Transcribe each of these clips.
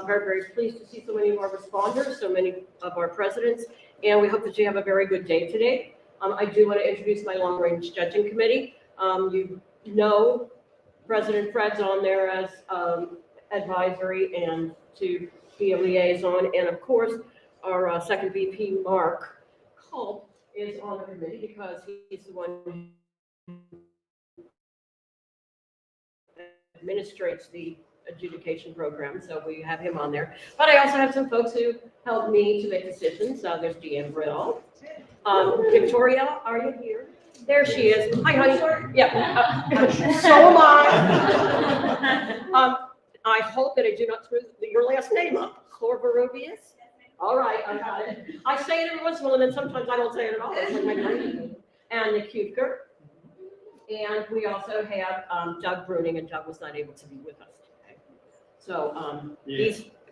Very, very pleased to see so many of our responders, so many of our presidents, and we hope that you have a very good day today. I do want to introduce my long-range judging committee. You know President Fred's on there as advisory and to be a liaison, and of course, our second VP, Mark Culp, is on the committee because he's the one who administrates the adjudication program, so we have him on there. But I also have some folks who help me to make decisions. There's Deanne Brittle. Victoria, are you here? There she is. Hi, honey. Yeah. So am I. I hope that I do not screw your last name up. Corvarubius? All right, I got it. I say it every once in a while, and then sometimes I don't say it at all. It's like my brain. And Nick Huetker. And we also have Doug Bruning, and Doug was not able to be with us today. So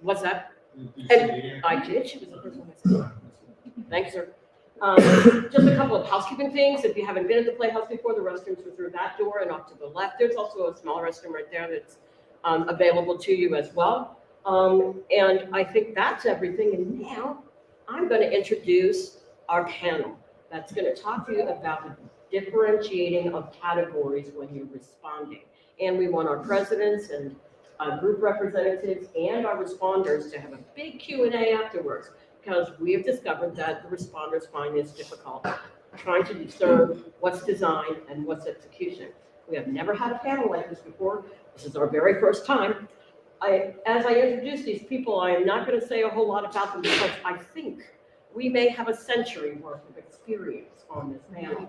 what's that? And I did. She was the first one I said. Thanks, sir. Just a couple of housekeeping things. If you haven't been at the Playhouse before, the restrooms are through that door and off to the left. There's also a small restroom right there that's available to you as well. And I think that's everything. And now I'm going to introduce our panel that's going to talk to you about the differentiating of categories when you're responding. And we want our presidents and group representatives and our responders to have a big Q&A afterwards, because we have discovered that the responders find this difficult, trying to discern what's design and what's execution. We have never had a panel like this before. This is our very first time. As I introduce these people, I am not going to say a whole lot about them because I think we may have a century worth of experience on this panel.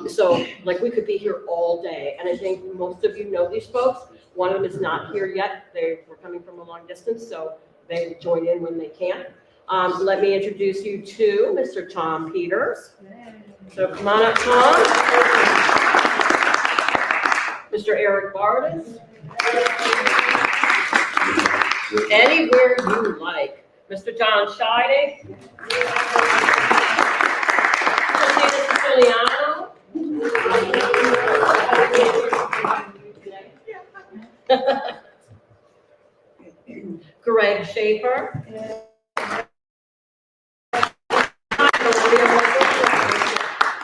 So like we could be here all day. And I think most of you know these folks. One of them is not here yet. They were coming from a long distance, so they join in when they can. Let me introduce you to Mr. Tom Peters. So come on up, Tom. Mr. Eric Bardis. Anywhere you like. Mr. John Scheidegg. Christina Siciliano. Greg Schaefer.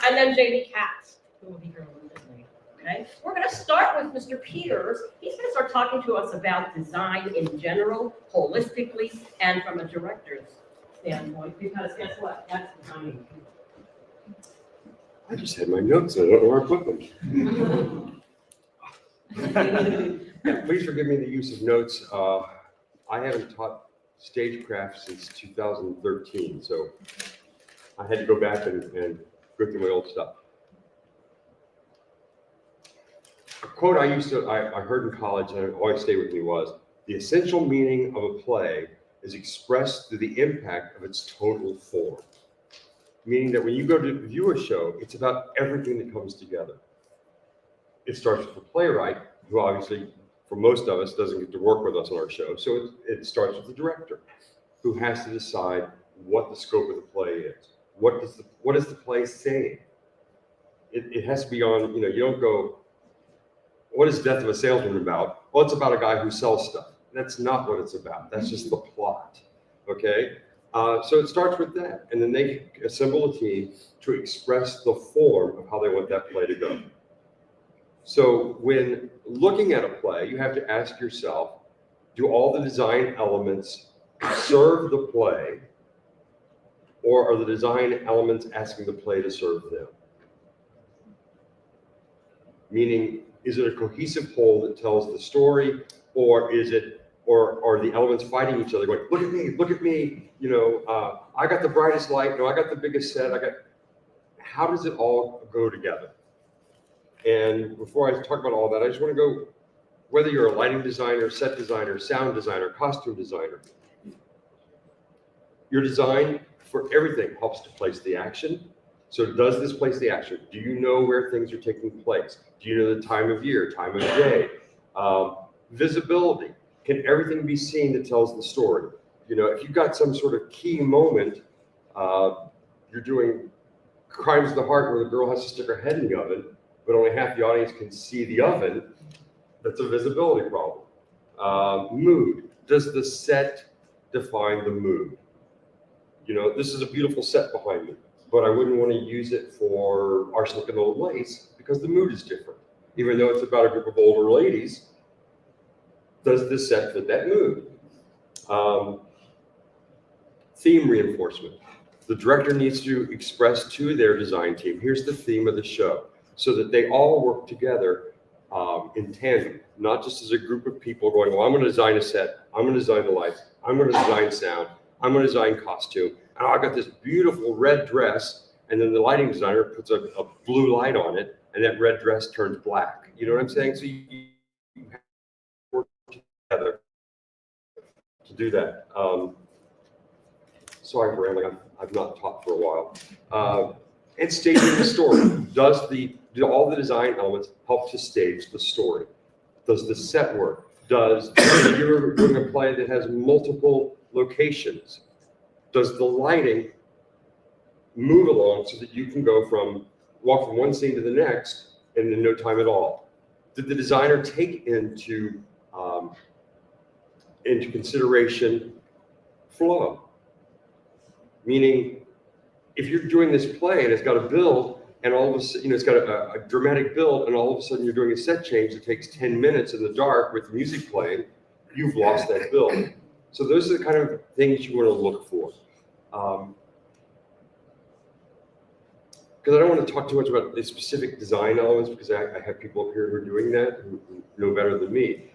And then JD Katz, who will be here a little bit later. Okay, we're going to start with Mr. Peters. He's going to start talking to us about design in general, holistically, and from a director's standpoint, because guess what? That's designing. I just had my notes. I don't know where I put them. Please forgive me the use of notes. I haven't taught stagecraft since 2013, so I had to go back and go through my old stuff. A quote I heard in college and it always stayed with me was, the essential meaning of a play is expressed through the impact of its total form. Meaning that when you go to view a show, it's about everything that comes together. It starts with the playwright, who obviously, for most of us, doesn't get to work with us on our show. So it starts with the director, who has to decide what the scope of the play is. What is the play saying? It has to be on, you don't go, what is Death of a Salesman about? Well, it's about a guy who sells stuff. That's not what it's about. That's just the plot, okay? So it starts with that. And then they assemble a team to express the form of how they want that play to go. So when looking at a play, you have to ask yourself, do all the design elements serve the play, or are the design elements asking the play to serve them? Meaning, is it a cohesive whole that tells the story, or are the elements fighting each other, going, look at me, I got the brightest light, I got the biggest set, how does it all go together? And before I talk about all that, I just want to go, whether you're a lighting designer, set designer, sound designer, costume designer, your design for everything helps to place the action. So does this place the action? Do you know where things are taking place? Do you know the time of year, time of day? Visibility. Can everything be seen that tells the story? If you've got some sort of key moment, you're doing Crimes of the Heart where the girl has to stick her head in the oven, but only half the audience can see the oven, that's a visibility problem. Mood. does the set define the mood? You know, this is a beautiful set behind me, but I wouldn't want to use it for Arsenic and Old Lace because the mood is different. Even though it's about a group of older ladies, does this set fit that mood? Theme reinforcement. The director needs to express to their design team, here's the theme of the show, so that they all work together in tandem, not just as a group of people going, well, I'm going to design a set, I'm going to design the lights, I'm going to design sound, I'm going to design costume, and I've got this beautiful red dress, and then the lighting designer puts a blue light on it, and that red dress turns black. You know what I'm saying? So you have to work together to do that. Sorry for rambling, I've not taught for a while. And staging the story. Do all the design elements help to stage the story? Does the set work? If you're doing a play that has multiple locations, does the lighting move along so that you can walk from one scene to the next in no time at all? Did the designer take into consideration flow? Meaning, if you're doing this play and it's got a build, and all of a sudden, it's got a dramatic build, and all of a sudden you're doing a set change that takes 10 minutes in the dark with music playing, you've lost that build. So those are the kind of things you want to look for. Because I don't want to talk too much about the specific design elements, because I have people up here who are doing that who know better than me.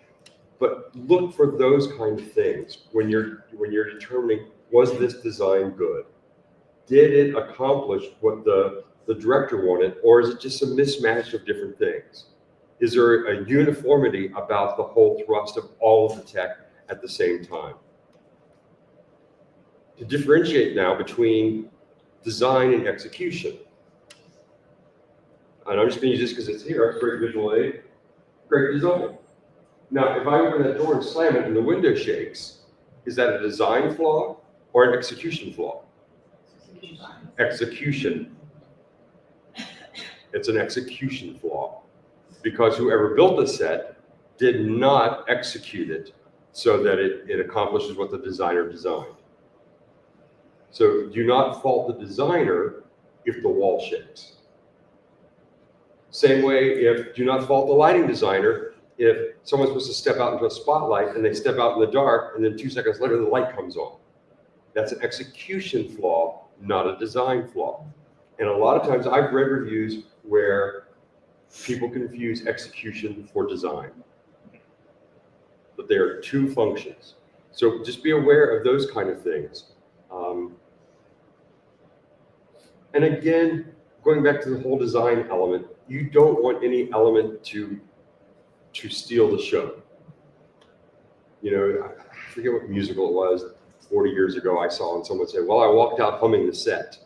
But look for those kind of things when you're determining, was this design good? Did it accomplish what the director wanted, or is it just a mismatch of different things? Is there a uniformity about the whole thrust of all of the tech at the same time? To differentiate now between design and execution. And I'm just going to use this because it's here, great visual aid, great design. Now, if I open that door and slam it and the window shakes, is that a design flaw or an execution flaw? Execution. It's an execution flaw because whoever built the set did not execute it so that it accomplishes what the designer designed. So do not fault the designer if the wall shakes. Same way, do not fault the lighting designer if someone's supposed to step out into a spotlight and they step out in the dark and then 2 seconds later the light comes on. That's an execution flaw, not a design flaw. And a lot of times I've read reviews where people confuse execution for design. But there are two functions. So just be aware of those kind of things. And again, going back to the whole design element, you don't want any element to steal the show. You know, I forget what musical it was, 40 years ago I saw, and someone said, well, I walked out humming the set.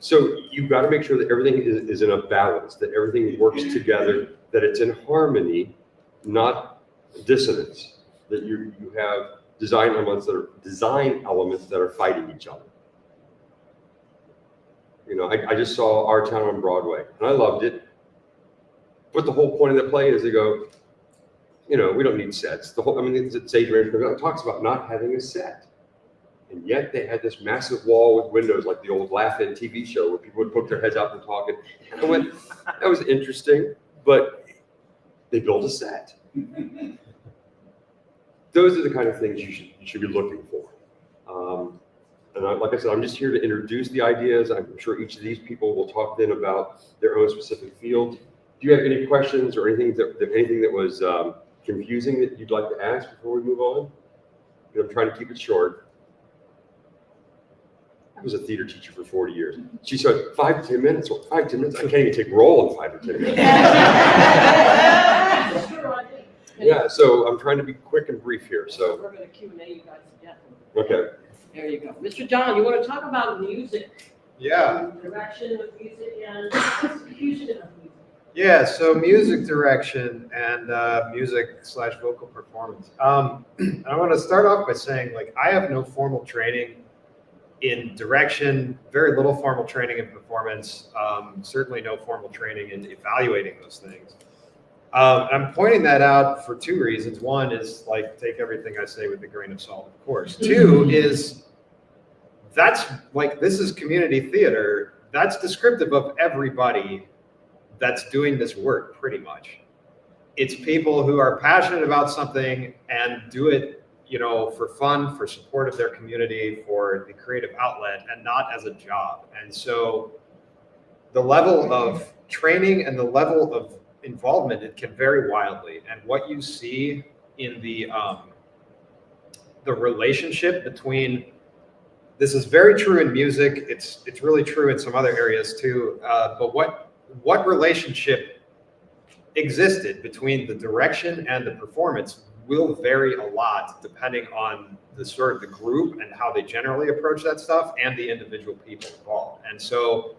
So you've got to make sure that everything is in a balance, that everything works together, that it's in harmony, not dissonance, that you have design elements that are fighting each other. You know, I just saw Our Town on Broadway, and I loved it. But the whole point of the play is they go, you know, we don't need sets. It's Adrian talks about not having a set. And yet they had this massive wall with windows like the old Laugh-In TV show where people would poke their heads out and talk. And I went, that was interesting, but they built a set. Those are the kind of things you should be looking for. Like I said, I'm just here to introduce the ideas. I'm sure each of these people will talk then about their own specific field. Do you have any questions or anything that was confusing that you'd like to ask before we move on? I'm trying to keep it short. I was a theater teacher for 40 years. She said 5 to 10 minutes. Well, 5 to 10 minutes. I can't even take roll in 5 to 10 minutes. Yeah, so I'm trying to be quick and brief here. So we're going to Q&A you guys to death. Okay. There you go. Mr. John, you want to talk about music? Yeah. Direction of music and execution of music. Yeah, so music direction and music/vocal performance. I want to start off by saying, like, I have no formal training in direction, very little formal training in performance, certainly no formal training in evaluating those things. I'm pointing that out for two reasons. One is like, take everything I say with a grain of salt, of course. Two is that's like, this is community theater. That's descriptive of everybody that's doing this work pretty much. It's people who are passionate about something and do it, you know, for fun, for support of their community, for the creative outlet, and not as a job. And so the level of training and the level of involvement, it can vary wildly. And what you see in the relationship between, this is very true in music, it's really true in some other areas too, but what relationship existed between the direction and the performance will vary a lot depending on the sort of the group and how they generally approach that stuff and the individual people involved. And so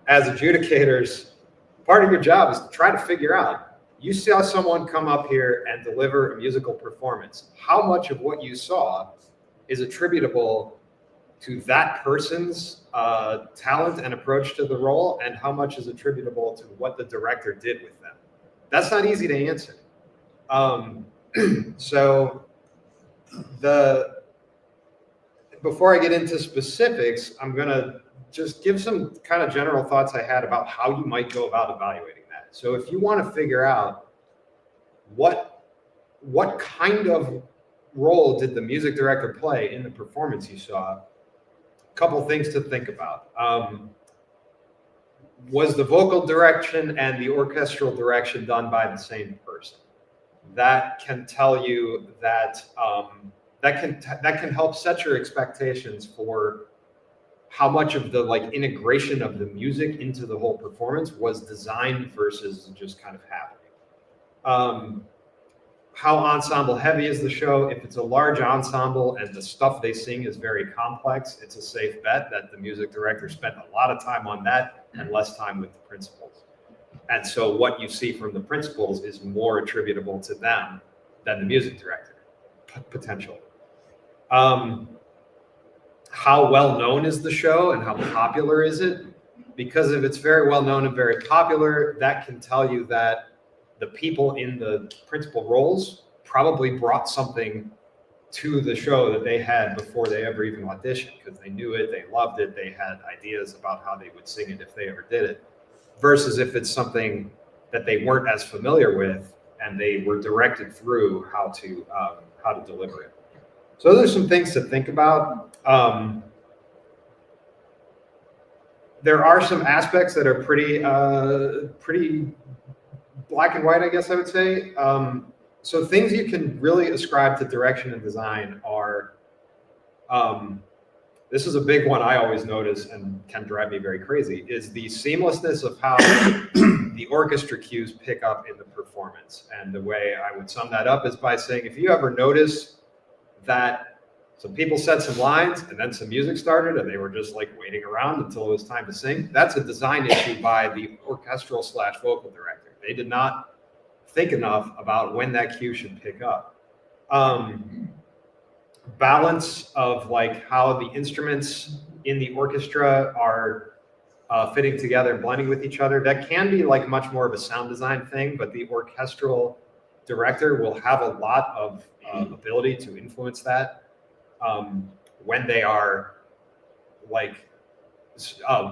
as adjudicators, part of your job is to try to figure out, you saw someone come up here and deliver a musical performance. How much of what you saw is attributable to that person's talent and approach to the role, and how much is attributable to what the director did with them? That's not easy to answer. So before I get into specifics, I'm gonna just give some kind of general thoughts I had about how you might go about evaluating that. So if you want to figure out what kind of role did the music director play in the performance you saw, a couple things to think about. Was the vocal direction and the orchestral direction done by the same person? That can tell you that that can help set your expectations for how much of the like integration of the music into the whole performance was designed versus just kind of happening. How ensemble heavy is the show? If it's a large ensemble and the stuff they sing is very complex, it's a safe bet that the music director spent a lot of time on that and less time with the principals. And so what you see from the principals is more attributable to them than the music director, potentially. How well known is the show and how popular is it? Because if it's very well known and very popular, that can tell you that the people in the principal roles probably brought something to the show that they had before they ever even auditioned, because they knew it, they loved it, they had ideas about how they would sing it if they ever did it, versus if it's something that they weren't as familiar with and they were directed through how to deliver it. So those are some things to think about. There are some aspects that are pretty black and white, I guess I would say. So things you can really ascribe to direction and design are, this is a big one I always notice and can drive me very crazy, is the seamlessness of how the orchestra cues pick up in the performance. And the way I would sum that up is by saying, if you ever notice that some people said some lines and then some music started and they were just like waiting around until it was time to sing, that's a design issue by the orchestral / vocal director. They did not think enough about when that cue should pick up. Balance of like how the instruments in the orchestra are fitting together and blending with each other. That can be like much more of a sound design thing, but the orchestral director will have a lot of ability to influence that when they are like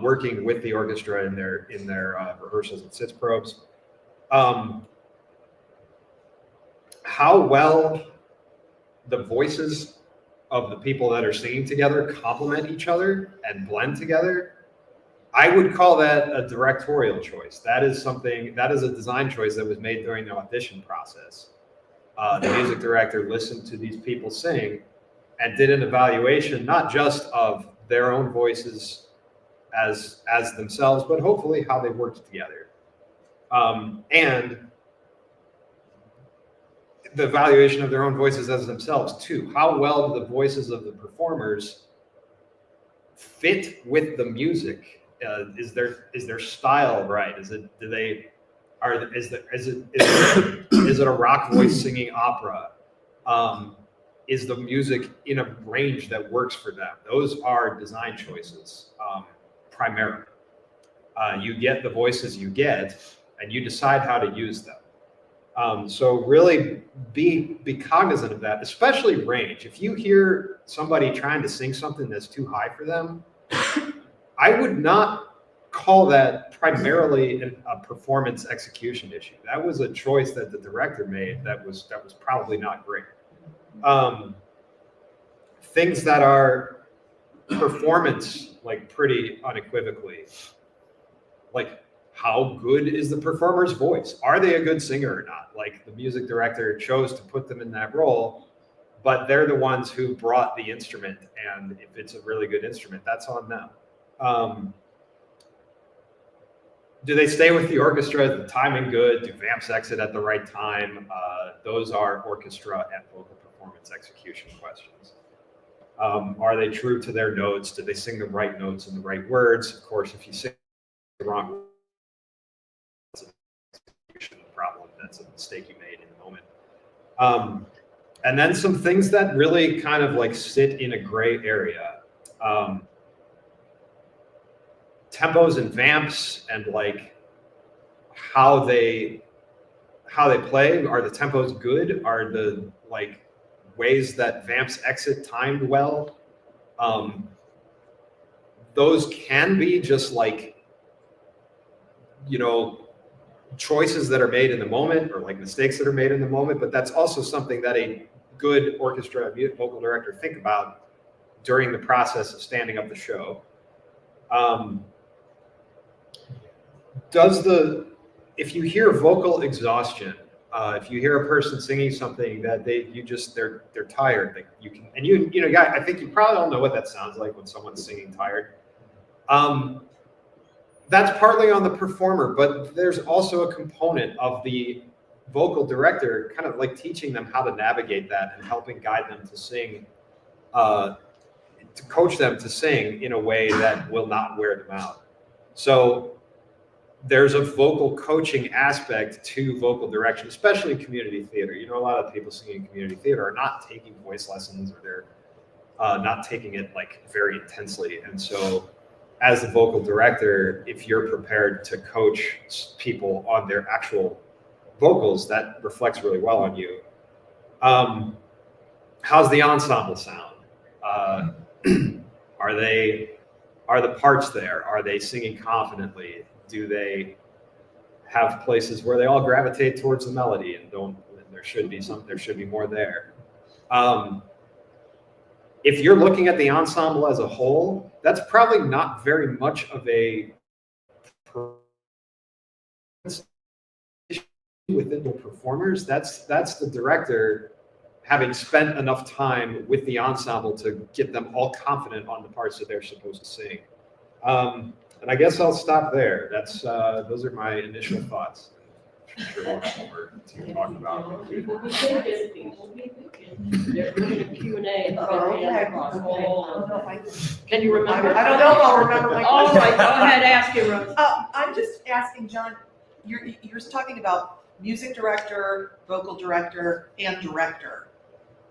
working with the orchestra in their rehearsals and sitz probes. How well the voices of the people that are singing together complement each other and blend together, I would call that a directorial choice. That is a design choice that was made during the audition process. The music director listened to these people sing and did an evaluation, not just of their own voices as themselves, but hopefully how they worked together. And the evaluation of their own voices as themselves too. How well do the voices of the performers fit with the music? Is their style right? Is it a rock voice singing opera? Is the music in a range that works for them? Those are design choices primarily. You get the voices you get, and you decide how to use them. So really be cognizant of that, especially range. If you hear somebody trying to sing something that's too high for them, I would not call that primarily a performance execution issue. That was a choice that the director made that was probably not great. Things that are performance, like pretty unequivocally, like how good is the performer's voice? Are they a good singer or not? Like the music director chose to put them in that role, but they're the ones who brought the instrument, and if it's a really good instrument, that's on them. Do they stay with the orchestra? Is the timing good? Do vamps exit at the right time? Those are orchestra and vocal performance execution questions. Are they true to their notes? Do they sing the right notes and the right words? Of course, if you sing the wrong words, that's an execution problem. That's a mistake you made in the moment. And then some things that really kind of like sit in a gray area. Tempos and vamps and like how they play. Are the tempos good? Are the like ways that vamps exit timed well? Those can be just like, you know, choices that are made in the moment or like mistakes that are made in the moment, but that's also something that a good orchestra vocal director think about during the process of standing up the show. If you hear vocal exhaustion, if you hear a person singing something that they're tired, like I think you probably all know what that sounds like when someone's singing tired. That's partly on the performer, but there's also a component of the vocal director kind of like teaching them how to navigate that and helping guide them to sing, to coach them to sing in a way that will not wear them out. So there's a vocal coaching aspect to vocal direction, especially in community theater. You know, a lot of people singing in community theater are not taking voice lessons, or they're not taking it like very intensely. And so as a vocal director, if you're prepared to coach people on their actual vocals, that reflects really well on you. How's the ensemble sound? Are the parts there? Are they singing confidently? Do they have places where they all gravitate towards the melody and there should be more there. If you're looking at the ensemble as a whole, that's probably not very much of a issue within the performers. That's the director having spent enough time with the ensemble to get them all confident on the parts that they're supposed to sing. And I guess I'll stop there. That's those are my initial thoughts. I'm sure we'll have more to talk about. People be thinking. They're doing a Q&A. Can you remember? I don't know if I'll remember my All question. right, go ahead, ask it, Rose. I'm just asking, John, you're talking about music director, vocal director, and director.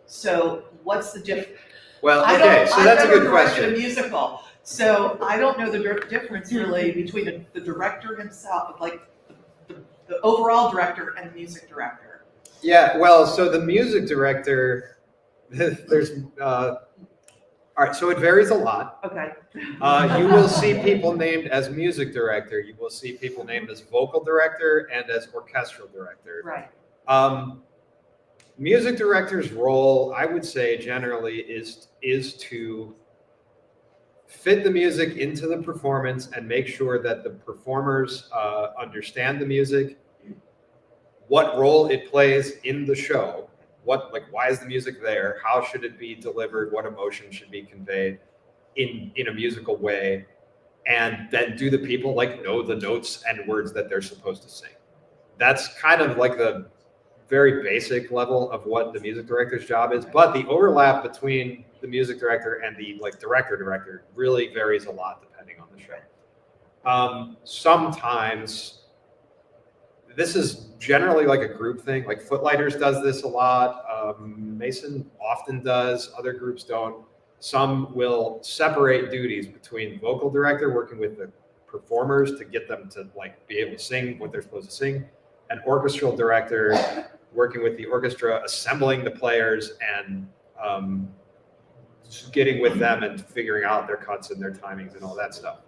So what's the difference? Well, okay, so that's a good A question. musical, so I don't know the difference really between the director himself, like the overall director and the music director. Yeah, well, so the music director, there's all right, so it varies a lot. Okay. You will see people named as music director. You will see people named as vocal director and as orchestral director. Right. Music director's role, I would say, generally is to fit the music into the performance and make sure that the performers understand the music, what role it plays in the show, why is the music there, how should it be delivered, what emotion should be conveyed in a musical way, and then do the people know the notes and words that they're supposed to sing. That's kind of like the very basic level of what the music director's job is, but the overlap between the music director and the director really varies a lot depending on the show. Sometimes this is generally like a group thing, like Footlighters does this a lot. Mason often does, other groups don't. Some will separate duties between vocal director working with the performers to get them to be able to sing what they're supposed to sing, an orchestral director working with the orchestra, assembling the players and just getting with them and figuring out their cuts and their timings and all that stuff.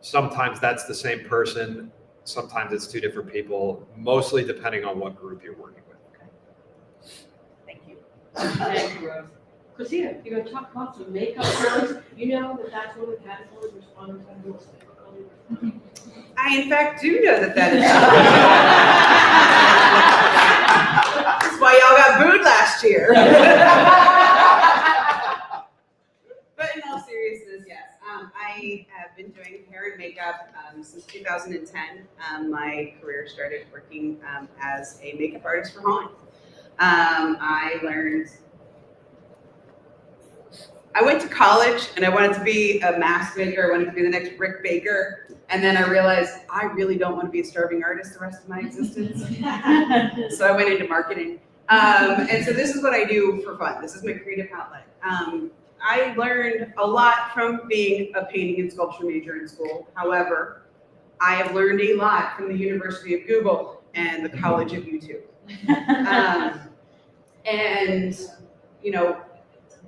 Sometimes that's the same person. Sometimes it's two different people, mostly depending on what group you're working with. Thank you. Thank you, Rose. Christina, you're gonna talk about some makeup first. You know that that's one of the categories respondents have most difficulty with. I in fact do know that that is. That's why y'all got booed last year. But in all seriousness, yes. I have been doing hair and makeup since 2010. My career started working as a makeup artist for Holland. I went to college and I wanted to be a mask maker. I wanted to be the next Rick Baker. And then I realized I really don't want to be a starving artist the rest of my existence. So I went into marketing. And so this is what I do for fun. This is my creative outlet. I learned a lot from being a painting and sculpture major in school. However, I have learned a lot from the University of Google and the College of YouTube. And, you know,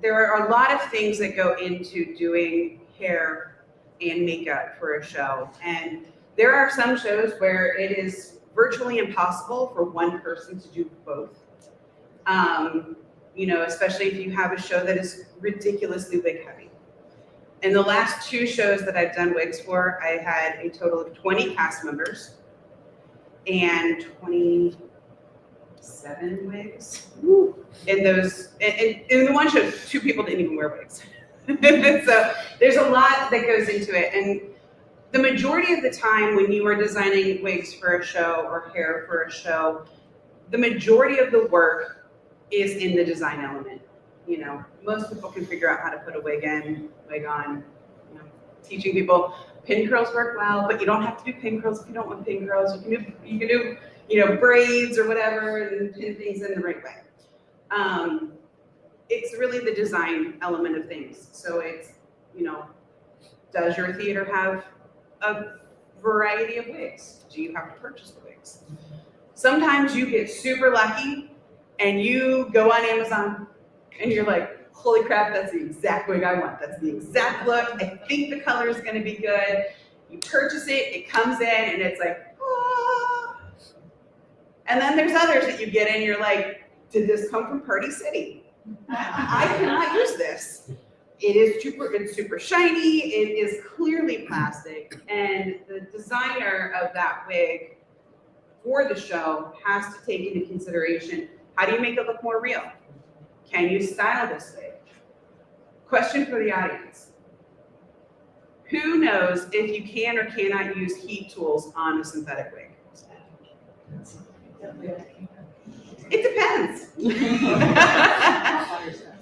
there are a lot of things that go into doing hair and makeup for a show. And there are some shows where it is virtually impossible for one person to do both. You know, especially if you have a show that is ridiculously wig heavy. In the last 2 shows that I've done wigs for, I had a total of 20 cast members and 27 wigs. In those, in the one show, 2 people didn't even wear wigs. So there's a lot that goes into it. And the majority of the time when you are designing wigs for a show or hair for a show, the majority of the work is in the design element. You know, most people can figure out how to put a wig in, wig on. You know, teaching people pin curls work well, but you don't have to do pin curls if you don't want pin curls. You can do you know, braids or whatever and pin things in the right way. It's really the design element of things. So it's, you know, does your theater have a variety of wigs? Do you have to purchase the wigs? Sometimes you get super lucky and you go on Amazon and you're like, holy crap, that's the exact wig I want. That's the exact look. I think the color is going to be good. You purchase it, it comes in, and it's like, ah. And then there's others that you get in, you're like, did this come from Party City? I cannot use this. It's super shiny. It is clearly plastic. And the designer of that wig for the show has to take into consideration, how do you make it look more real? Can you style this wig? Question for the audience. Who knows if you can or cannot use heat tools on a synthetic wig? It depends.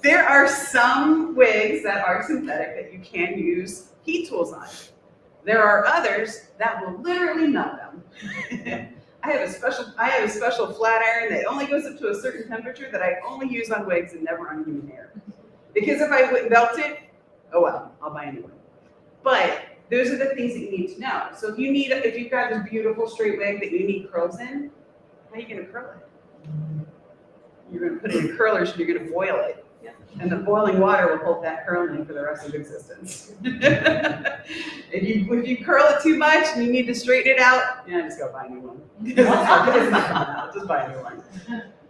There are some wigs that are synthetic that you can use heat tools on. There are others that will literally melt them. I have a special flat iron that only goes up to a certain temperature that I only use on wigs and never on human hair. Because if I wouldn't melt it, oh well, I'll buy a new one. But those are the things that you need to know. So if you've got this beautiful straight wig that you need curls in, how are you gonna curl it? You're gonna put it in curlers and you're gonna boil it. And the boiling water will hold that curl in for the rest of existence. If you curl it too much and you need to straighten it out, just go buy a new one. It's not coming out, just buy a new one.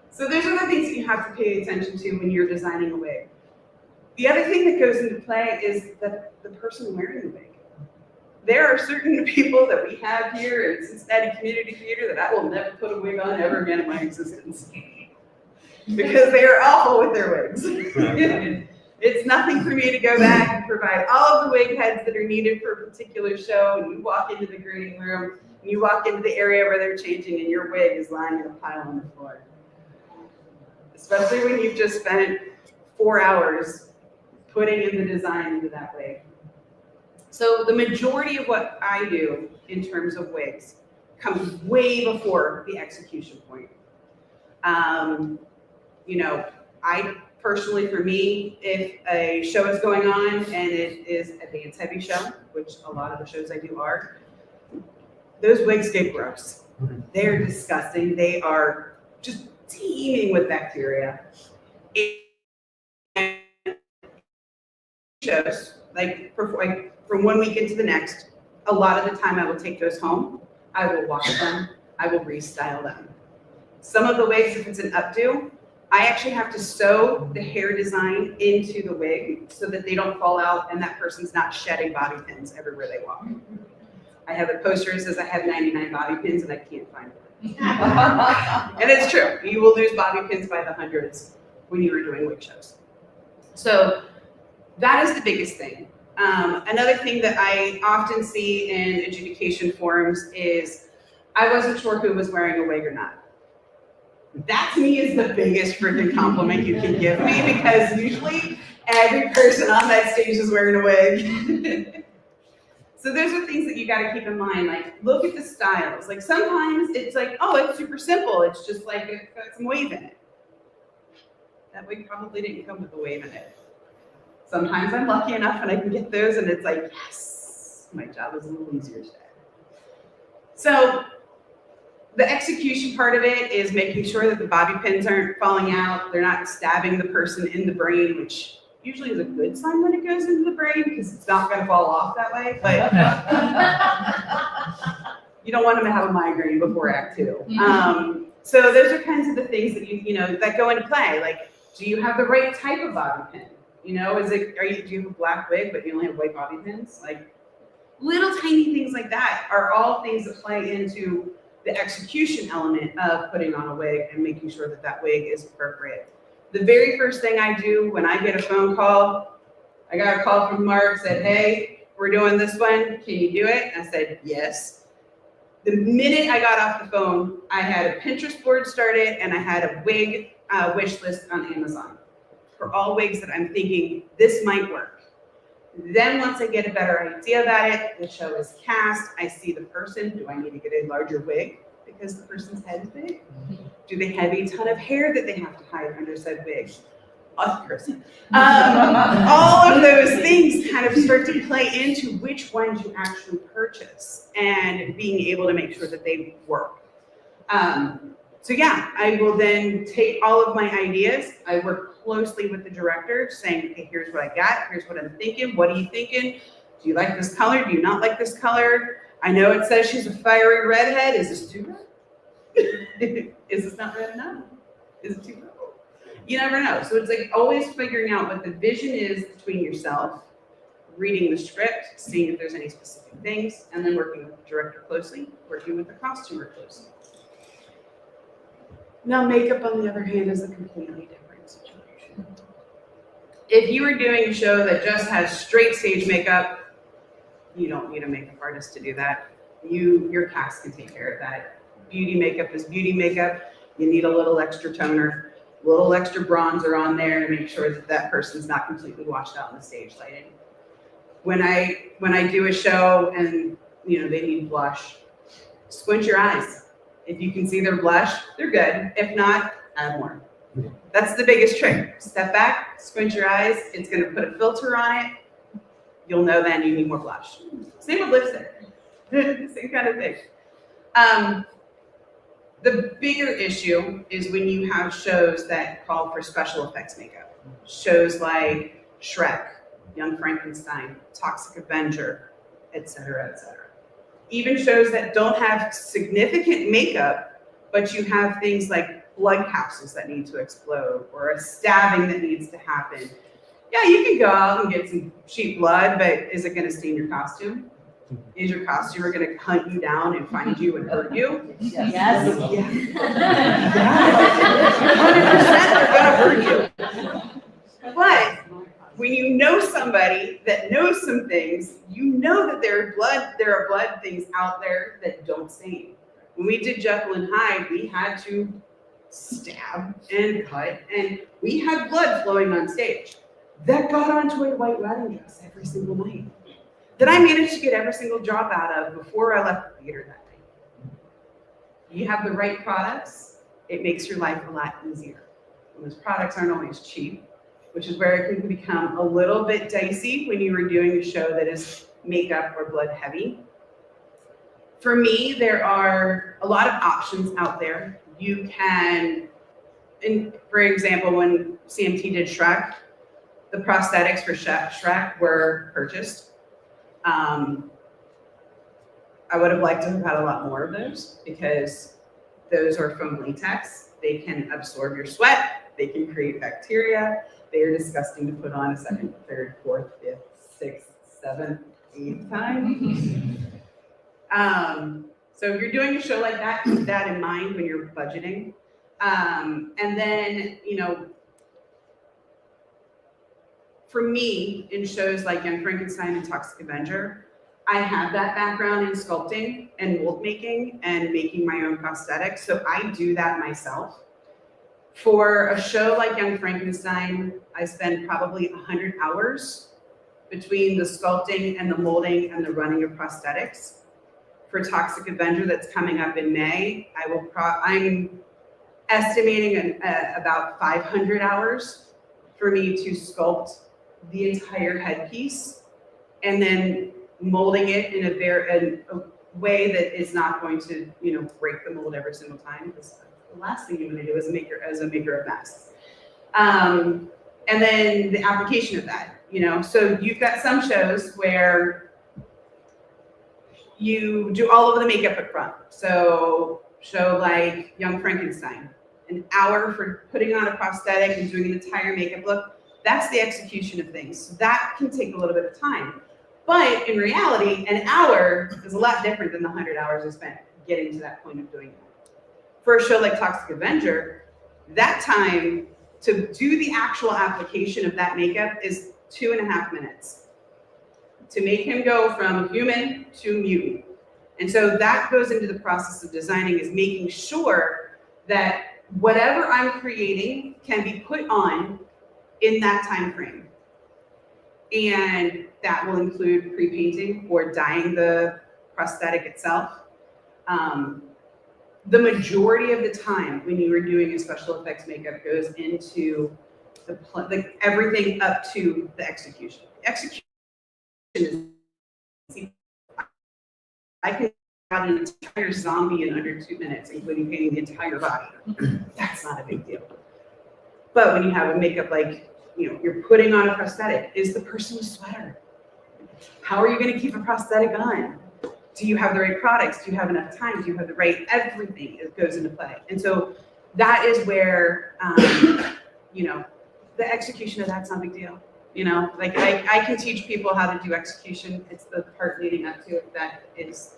So those are the things that you have to pay attention to when you're designing a wig. The other thing that goes into play is the person wearing the wig. There are certain people that we have here in Cincinnati Community Theater that I will never put a wig on ever again in my existence. Because they are awful with their wigs. It's nothing for me to go back and provide all of the wig heads that are needed for a particular show, and you walk into the green room, and you walk into the area where they're changing, and your wig is lying in a pile on the floor. Especially when you've just spent 4 hours putting in the design into that wig. So the majority of what I do in terms of wigs comes way before the execution point. You know, I personally, for me, if a show is going on and it is a dance heavy show, which a lot of the shows I do are, those wigs get gross. They're disgusting. They are just teeming with bacteria. And shows, like from one week into the next, a lot of the time I will take those home. I will wash them. I will restyle them. Some of the wigs, if it's an updo, I actually have to sew the hair design into the wig so that they don't fall out and that person's not shedding bobby pins everywhere they walk. I have a poster that says I have 99 bobby pins and I can't find one. And it's true. You will lose bobby pins by the hundreds when you are doing wig shows. So that is the biggest thing. Another thing that I often see in adjudication forms is I wasn't sure who was wearing a wig or not. That to me is the biggest freaking compliment you can give me, because usually every person on that stage is wearing a wig. So those are things that you got to keep in mind. Like, look at the styles. Like, sometimes it's like, oh, it's super simple. It's just like it's got some wave in it. That wig probably didn't come with a wave in it. Sometimes I'm lucky enough and I can get those, and it's like, yes, my job is a little easier today. So the execution part of it is making sure that the bobby pins aren't falling out. They're not stabbing the person in the brain, which usually is a good sign when it goes into the brain, because it's not going to fall off that way. But you don't want them to have a migraine before Act 2. So those are kinds of the things that you know that go into play. Like, do you have the right type of bobby pin? You know, do you have a black wig but you only have white bobby pins? Like, little tiny things like that are all things that play into the execution element of putting on a wig and making sure that that wig is appropriate. The very first thing I do when I get a phone call, I got a call from Mark, said, hey, we're doing this one, can you do it? And I said, yes. The minute I got off the phone, I had a Pinterest board started and I had a wig wish list on Amazon for all wigs that I'm thinking this might work. Then once I get a better idea about it, the show is cast, I see the person. Do I need to get a larger wig because the person's head is big? Do they have a ton of hair that they have to hide under said wig? Other person. All of those things kind of start to play into which ones you actually purchase and being able to make sure that they work. So yeah, I will then take all of my ideas. I work closely with the director saying, okay, here's what I got. Here's what I'm thinking. What are you thinking? Do you like this color? Do you not like this color? I know it says she's a fiery redhead. Is this too red? Is this not red enough? Is it too red? You never know. So it's like always figuring out what the vision is between yourself, reading the script, seeing if there's any specific things, and then working with the director closely, working with the costumer closely. Now, makeup, on the other hand, is a completely different situation. If you are doing a show that just has straight stage makeup, you don't need a makeup artist to do that. Your cast can take care of that. Beauty makeup is beauty makeup. You need a little extra toner, a little extra bronzer on there to make sure that that person's not completely washed out in the stage lighting. When I do a show and they need blush, squint your eyes. If you can see their blush, they're good. If not, add more. That's the biggest trick. Step back, squint your eyes. It's going to put a filter on it. You'll know then you need more blush. Same with lipstick. Same kind of thing. The bigger issue is when you have shows that call for special effects makeup. Shows like Shrek, Young Frankenstein, Toxic Avenger, etc., etc. Even shows that don't have significant makeup, but you have things like blood capsules that need to explode or a stabbing that needs to happen. Yeah, you can go out and get some cheap blood, but is it going to stain your costume? Is your costumer going to hunt you down and find you and hurt you? Yes. Yeah. 100% they're going to hurt you. But when you know somebody that knows some things, you know that there are blood things out there that don't stain. When we did Jekyll and Hyde, we had to stab and cut, and we had blood flowing on stage. That got onto a white wedding dress every single night that I managed to get every single drop out of before I left the theater that night. You have the right products, it makes your life a lot easier. And those products aren't always cheap, which is where it can become a little bit dicey when you are doing a show that is makeup or blood heavy. For me, there are a lot of options out there. You can, for example, when CMT did Shrek, the prosthetics for Shrek were purchased. I would have liked to have had a lot more of those because those are foam latex. They can absorb your sweat. They can create bacteria. They are disgusting to put on a second, third, fourth, fifth, sixth, seventh, eighth time. So if you're doing a show like that, keep that in mind when you're budgeting. And then, for me, in shows like Young Frankenstein and Toxic Avenger, I have that background in sculpting and mold making and making my own prosthetics, so I do that myself. For a show like Young Frankenstein, I spend probably 100 hours between the sculpting and the molding and the running of prosthetics. For Toxic Avenger that's coming up in May, I'm estimating about 500 hours for me to sculpt the entire headpiece and then molding it in a way that is not going to, break the mold every single time. Because the last thing you want to do as a maker of masks. And then the application of that, so you've got some shows where you do all of the makeup up front. So show like Young Frankenstein, an hour for putting on a prosthetic and doing an entire makeup look. That's the execution of things. So that can take a little bit of time. But in reality, an hour is a lot different than the 100 hours I spent getting to that point of doing it. For a show like Toxic Avenger, that time to do the actual application of that makeup is 2.5 minutes. To make him go from human to mutant. And so that goes into the process of designing, is making sure that whatever I'm creating can be put on in that time frame. And that will include pre-painting or dyeing the prosthetic itself. The majority of the time when you are doing a special effects makeup goes into everything up to the execution. Execution is, I can have an entire zombie in under 2 minutes, including painting the entire body. That's not a big deal. But when you have a makeup like, you're putting on a prosthetic, is the person a sweater? How are you going to keep a prosthetic on? Do you have the right products? Do you have enough time? Do you have the right everything that goes into play? And so that is where, the execution of that's not a big deal. I can teach people how to do execution. It's the part leading up to it that is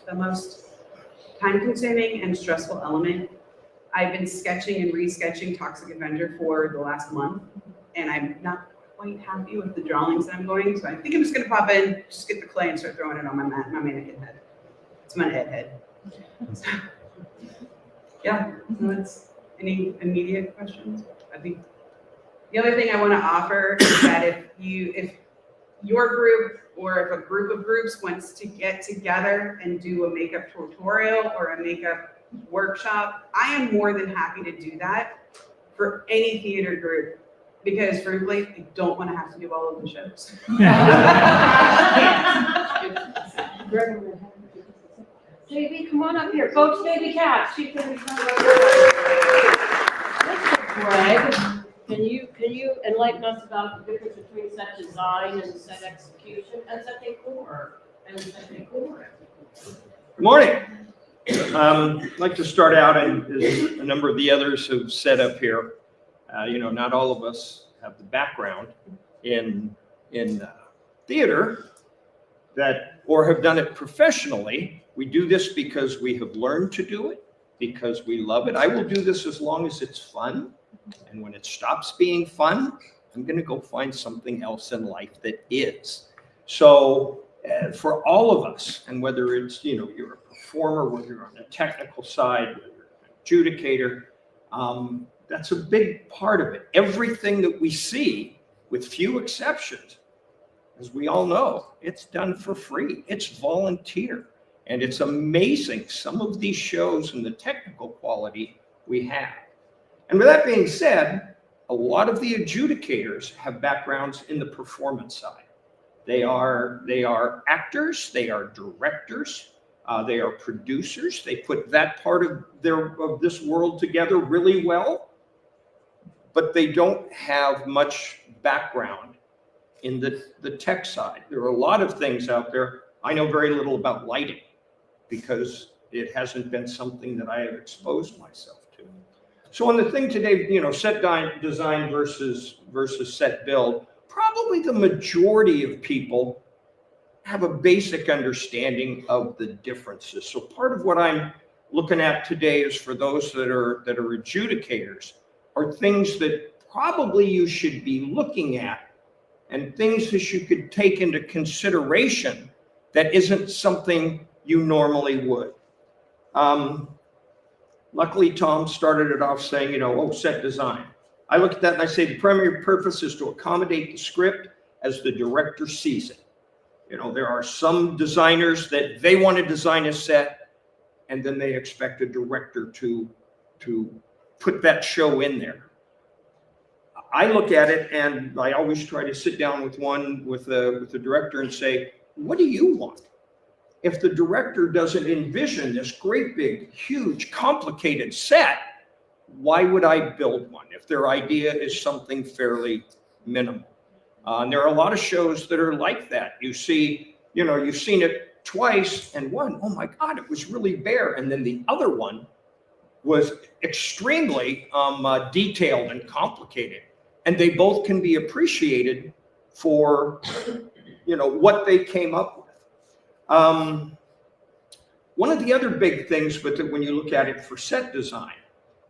the most time-consuming and stressful element. I've been sketching and resketching Toxic Avenger for the last month, and I'm not quite happy with the drawings that I'm going. So I think I'm just gonna pop in, just get the clay and start throwing it on my mannequin head. It's my head. Yeah, so it's, any immediate questions? I think the other thing I want to offer is that if your group or if a group of groups wants to get together and do a makeup tutorial or a makeup workshop, I am more than happy to do that for any theater group, because frankly, I don't want to have to do all of the shows. JB, come on up here. Coach JB Katz. She's going to be coming over. Greg, can you enlighten us about the difference between set design and set execution and set decor and set decor? Good morning. I'd like to start out, and as a number of the others have said up here, not all of us have the background in theater or have done it professionally. We do this because we have learned to do it, because we love it. I will do this as long as it's fun. And when it stops being fun, I'm going to go find something else in life that is. So for all of us, and whether it's, you're a performer, whether you're on the technical side, whether you're an adjudicator, that's a big part of it. Everything that we see, with few exceptions, as we all know, it's done for free. It's volunteer. And it's amazing, some of these shows and the technical quality we have. And with that being said, a lot of the adjudicators have backgrounds in the performance side. They are actors, they are directors, They are producers. They put that part of this world together really well, but they don't have much background in the tech side. There are a lot of things out there. I know very little about lighting because it hasn't been something that I have exposed myself to. So on the thing today, set design versus set build, probably the majority of people have a basic understanding of the differences. So part of what I'm looking at today is for those that are adjudicators, are things that probably you should be looking at and things that you could take into consideration that isn't something you normally would. Luckily, Tom started it off saying, set design. I look at that and I say the primary purpose is to accommodate the script as the director sees it. There are some designers that they want to design a set and then they expect a director to put that show in there. I look at it and I always try to sit down with the director and say, what do you want? If the director doesn't envision this great big, huge, complicated set, why would I build one if their idea is something fairly minimal? And there are a lot of shows that are like that. You've seen it twice, and one, oh my God, it was really bare. And then the other one was extremely detailed and complicated. And they both can be appreciated for, what they came up with. One of the other big things with it when you look at it for set design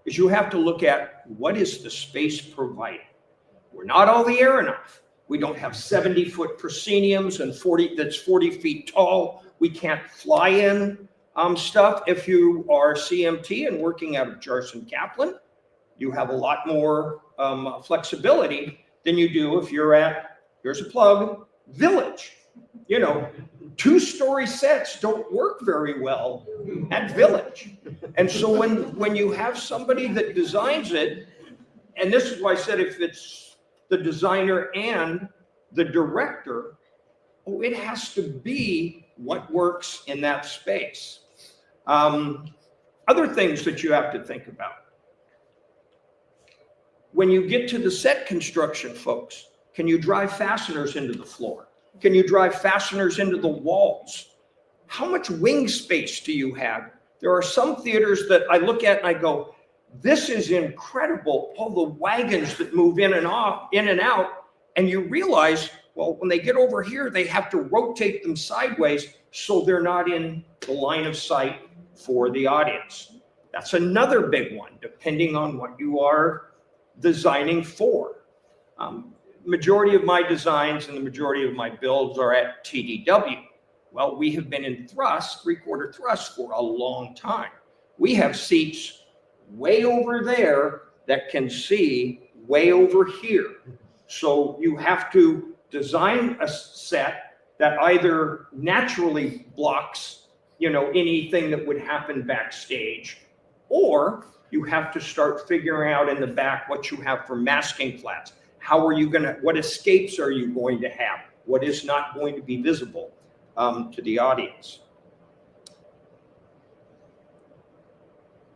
is you have to look at what is the space provided. We're not all the Aronoff. We don't have 70-foot prosceniums and 40 feet tall. We can't fly in stuff. If you are CMT and working out of Jarson Kaplan, you have a lot more flexibility than you do if you're at, here's a plug, Village. 2-story sets don't work very well at Village. And so when you have somebody that designs it, and this is why I said if it's the designer and the director, it has to be what works in that space. Other things that you have to think about. When you get to the set construction, folks, can you drive fasteners into the floor? Can you drive fasteners into the walls? How much wing space do you have? There are some theaters that I look at and I go, this is incredible. All the wagons that move in and out. And you realize, well, when they get over here, they have to rotate them sideways so they're not in the line of sight for the audience. That's another big one, depending on what you are designing for. Majority of my designs and the majority of my builds are at TDW. Well, we have been in thrust, 3/4 thrust for a long time. We have seats way over there that can see way over here. So you have to design a set that either naturally blocks, anything that would happen backstage, or you have to start figuring out in the back what you have for masking flats. What escapes are you going to have? What is not going to be visible to the audience?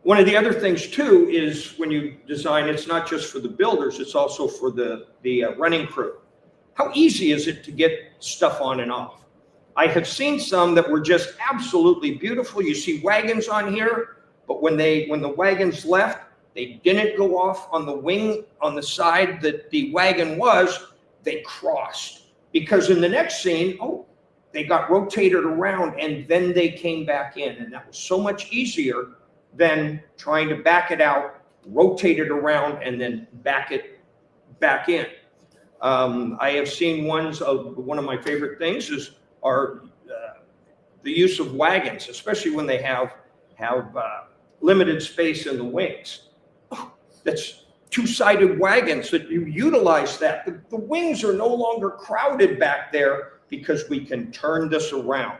One of the other things too is when you design, it's not just for the builders, it's also for the running crew. How easy is it to get stuff on and off? I have seen some that were just absolutely beautiful. You see wagons on here, but when the wagons left, they didn't go off on the wing on the side that the wagon was, they crossed. Because in the next scene, they got rotated around and then they came back in. And that was so much easier than trying to back it out, rotate it around, and then back it back in. I have seen one of my favorite things are the use of wagons, especially when they have limited space in the wings. That's 2-sided wagons that you utilize that. The wings are no longer crowded back there because we can turn this around.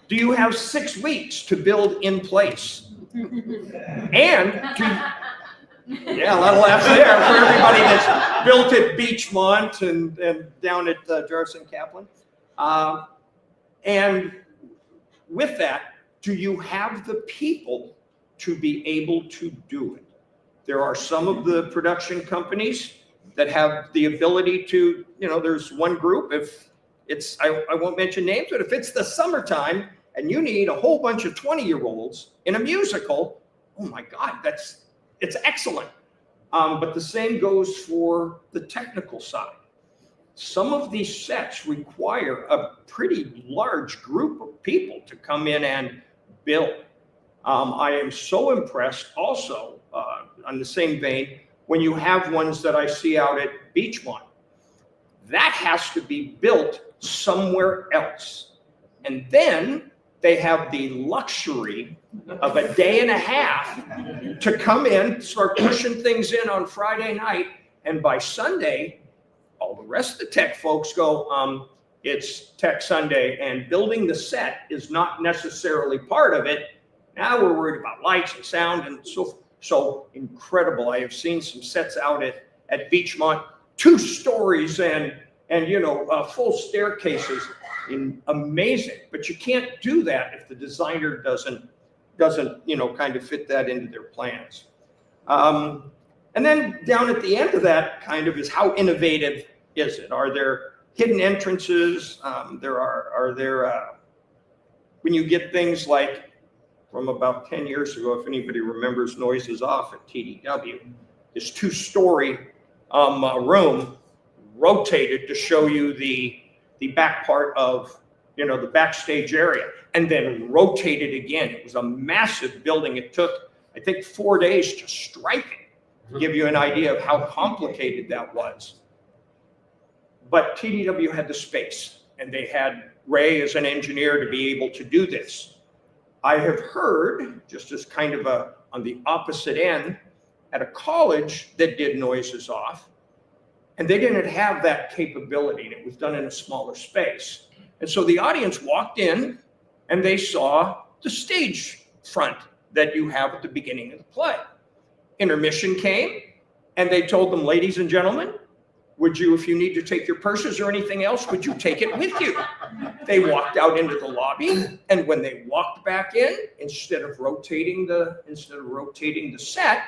Do you have 6 weeks to build in place? And yeah, a lot of laughs there for everybody that's built at Beachmont and down at Jarson Kaplan. And with that, do you have the people to be able to do it? There are some of the production companies that have the ability to, there's one group, if it's, I won't mention names, but if it's the summertime and you need a whole bunch of 20-year-olds in a musical, oh my God, it's excellent. But the same goes for the technical side. Some of these sets require a pretty large group of people to come in and build. I am so impressed also, on the same vein, when you have ones that I see out at Beachmont. That has to be built somewhere else. And then they have the luxury of a day and a half to come in, start pushing things in on Friday night, and by Sunday, all the rest of the tech folks go, it's Tech Sunday, and building the set is not necessarily part of it. Now we're worried about lights and sound and so incredible. I have seen some sets out at Beachmont, 2 stories and full staircases, amazing. But you can't do that if the designer doesn't kind of fit that into their plans. And then down at the end of that kind of is how innovative is it? Are there hidden entrances? When you get things like from about 10 years ago, if anybody remembers Noises Off at TDW, this 2-story room rotated to show you the back part of the backstage area, and then rotated again. It was a massive building. It took, I think, 4 days to strike it, to give you an idea of how complicated that was. But TDW had the space, and they had Ray as an engineer to be able to do this. I have heard, just as kind of on the opposite end, at a college that did Noises Off, and they didn't have that capability, and it was done in a smaller space. And so the audience walked in, and they saw the stage front that you have at the beginning of the play. Intermission came, and they told them, ladies and gentlemen, would you, if you need to take your purses or anything else, would you take it with you? They walked out into the lobby, and when they walked back in, instead of rotating the set,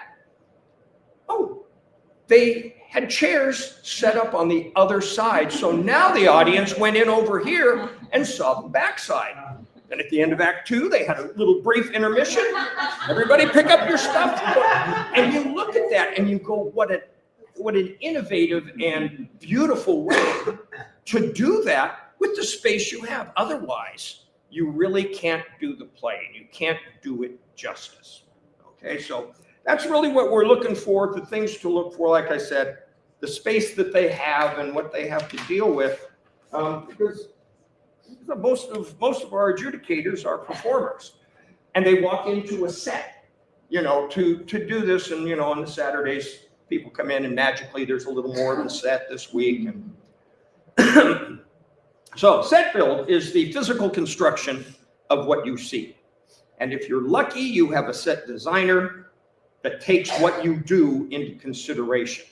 they had chairs set up on the other side. So now the audience went in over here and saw the backside. And at the end of Act 2, they had a little brief intermission. Everybody pick up your stuff. And you look at that and you go, what an innovative and beautiful way to do that with the space you have. Otherwise, you really can't do the play. You can't do it justice. Okay, so that's really what we're looking for, the things to look for, like I said, the space that they have and what they have to deal with. Because most of our adjudicators are performers, and they walk into a set, to do this. And, on the Saturdays, people come in and magically there's a little more of the set this week. And so set build is the physical construction of what you see. And if you're lucky, you have a set designer that takes what you do into consideration.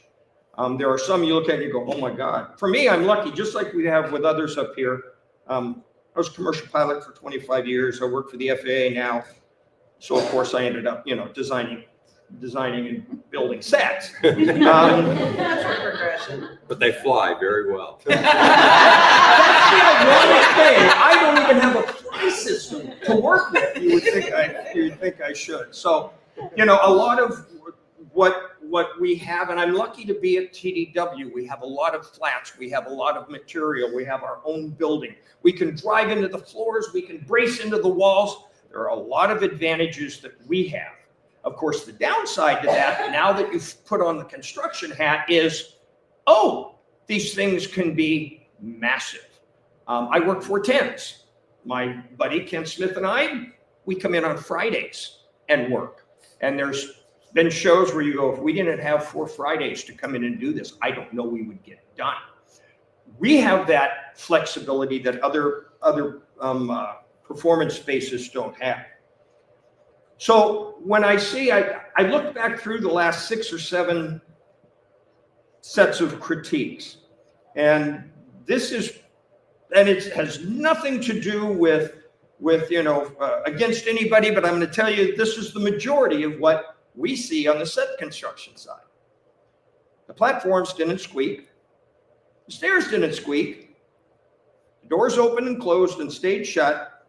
There are some you look at and you go, oh my God. For me, I'm lucky, just like we have with others up here. I was a commercial pilot for 25 years. I work for the FAA now. So of course I ended up, designing and building sets. That's a progression. But they fly very well. That's the ironic thing. I don't even have a fly system to work with. You would think I should. So, a lot of what we have, and I'm lucky to be at TDW. We have a lot of flats. We have a lot of material. We have our own building. We can drive into the floors. We can brace into the walls. There are a lot of advantages that we have. Of course, the downside to that, now that you've put on the construction hat, is, these things can be massive. I work 410s. My buddy Ken Smith and I, we come in on Fridays and work. And there's been shows where you go, if we didn't have 4 Fridays to come in and do this, I don't know we would get done. We have that flexibility that other performance spaces don't have. So when I look back through the last 6 or 7 sets of critiques, and this is and it has nothing to do with against anybody, but I'm going to tell you, this is the majority of what we see on the set construction side. The platforms didn't squeak. The stairs didn't squeak. The doors opened and closed and stayed shut.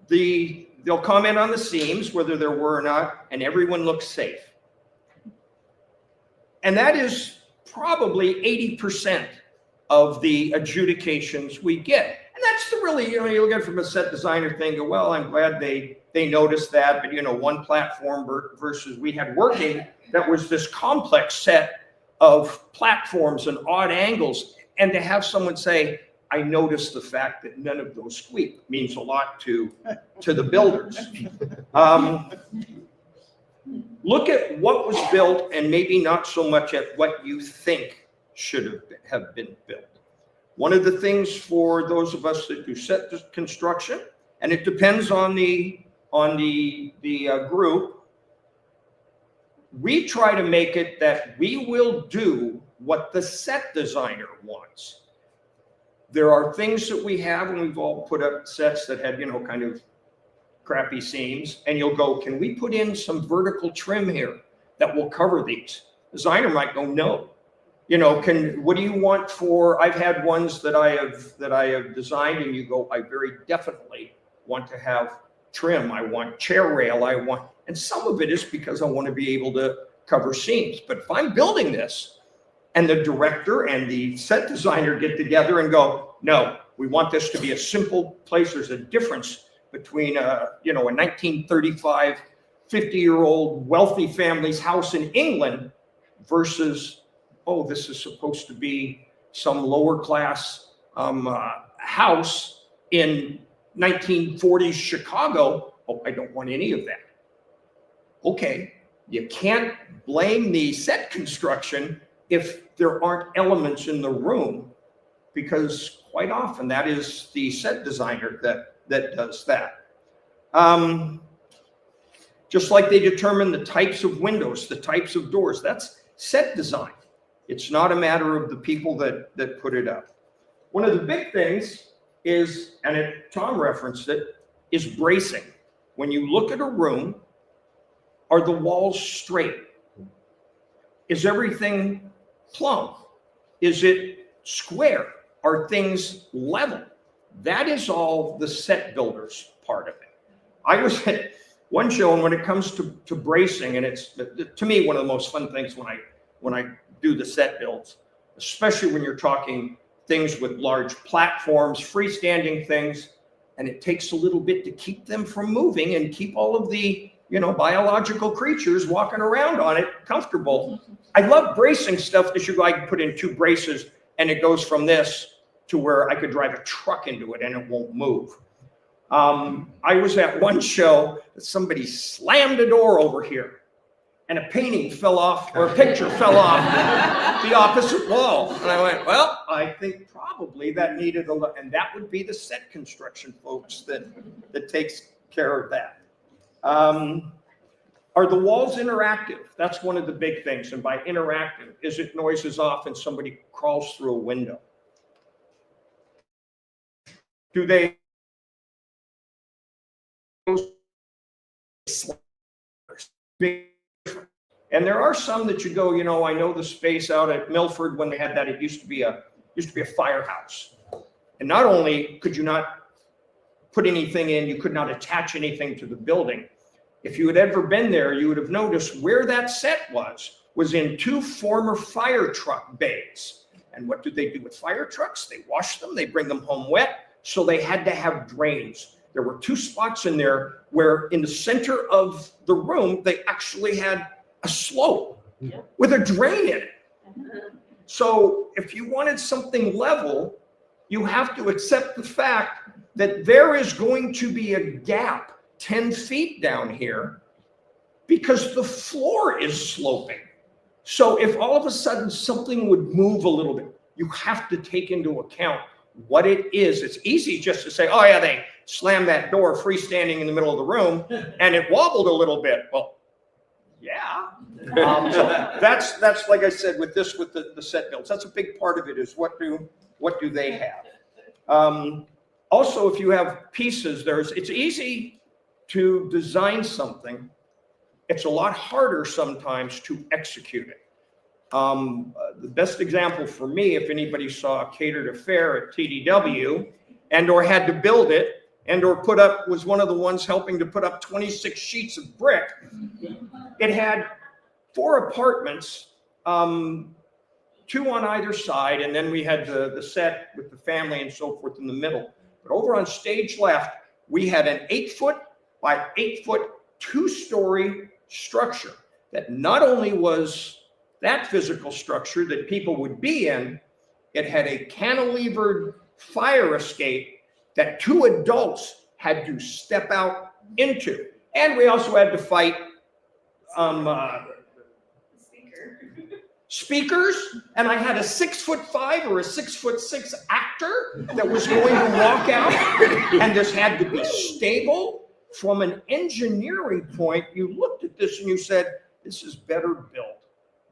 They'll comment on the seams, whether there were or not, and everyone looks safe. And that is probably 80% of the adjudications we get. And that's the really, you look at it from a set designer thing, go, well, I'm glad they noticed that, but one platform versus we had working that was this complex set of platforms and odd angles. And to have someone say, I noticed the fact that none of those squeak means a lot to the builders. Look at what was built and maybe not so much at what you think should have been built. One of the things for those of us that do set construction, and it depends on the group, we try to make it that we will do what the set designer wants. There are things that we have, and we've all put up sets that had, kind of crappy seams, and you'll go, can we put in some vertical trim here that will cover these? Designer might go, no. What do you want for, I've had ones that I have designed, and you go, I very definitely want to have trim. I want chair rail. And some of it is because I want to be able to cover seams. But if I'm building this and the director and the set designer get together and go, no, we want this to be a simple place. There's a difference between a 1935, 50-year-old wealthy family's house in England versus, oh, this is supposed to be some lower class house in 1940s Chicago. Oh, I don't want any of that. Okay, you can't blame the set construction if there aren't elements in the room, because quite often that is the set designer that does that. Just like they determine the types of windows, the types of doors, that's set design. It's not a matter of the people that put it up. One of the big things is, and Tom referenced it, is bracing. When you look at a room, are the walls straight? Is everything plumb? Is it square? Are things level? That is all the set builder's part of it. I was at one show, and when it comes to bracing, and it's, to me, one of the most fun things when I do the set builds, especially when you're talking things with large platforms, freestanding things, and it takes a little bit to keep them from moving and keep all of the biological creatures walking around on it comfortable. I love bracing stuff that I can put in 2 braces and it goes from this to where I could drive a truck into it and it won't move. I was at one show that somebody slammed a door over here and a painting fell off, or a picture fell off the opposite wall. And I went, well, I think probably that needed a look. And that would be the set construction folks that takes care of that. Are the walls interactive? That's one of the big things. And by interactive, is it noises off and somebody crawls through a window? Do they? And there are some that you go, I know the space out at Milford when they had that, it used to be a firehouse. And not only could you not put anything in, you could not attach anything to the building. If you had ever been there, you would have noticed where that set was in 2 former fire truck bays. And what did they do with fire trucks? They wash them, they bring them home wet, so they had to have drains. There were 2 spots in there where in the center of the room, they actually had a slope with a drain in it. So if you wanted something level, you have to accept the fact that there is going to be a gap 10 feet down here because the floor is sloping. So if all of a sudden something would move a little bit, you have to take into account what it is. It's easy just to say, oh yeah, they slammed that door freestanding in the middle of the room and it wobbled a little bit. Well, yeah. So that's like I said with the set builds. That's a big part of it, is what do what do they have? Also, if you have pieces, it's easy to design something. It's a lot harder sometimes to execute it. The best example for me, if anybody saw a catered affair at TDW and or had to build it and or was one of the ones helping to put up 26 sheets of brick, it had 4 apartments, 2 on either side, and then we had the set with the family and so forth in the middle. But over on stage left, we had an 8-foot by 8-foot, 2-story structure that not only was that physical structure that people would be in, it had a cantilevered fire escape that 2 adults had to step out into. And we also had to fight speakers, and I had a 6'5" or a 6'6" actor that was going to walk out, and this had to be stable. From an engineering point, you looked at this and you said, this is better built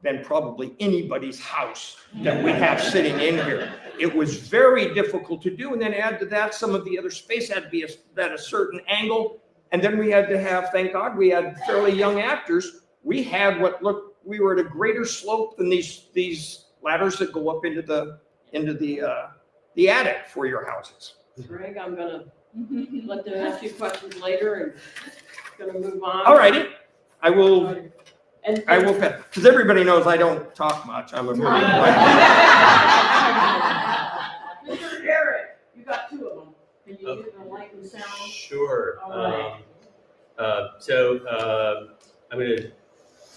than probably anybody's house that we have sitting in here. It was very difficult to do, and then add to that, some of the other space had to be at a certain angle, and then we had to have, thank God, we had fairly young actors. We had we were at a greater slope than these ladders that go up into the attic for your houses. Greg, I'm gonna let them ask you questions later and gonna move on. All righty, I will And because everybody knows I don't talk much. I'm a very Mr. Garrett, you got 2 of them. Can you get the light and sound? Sure. All I'm going to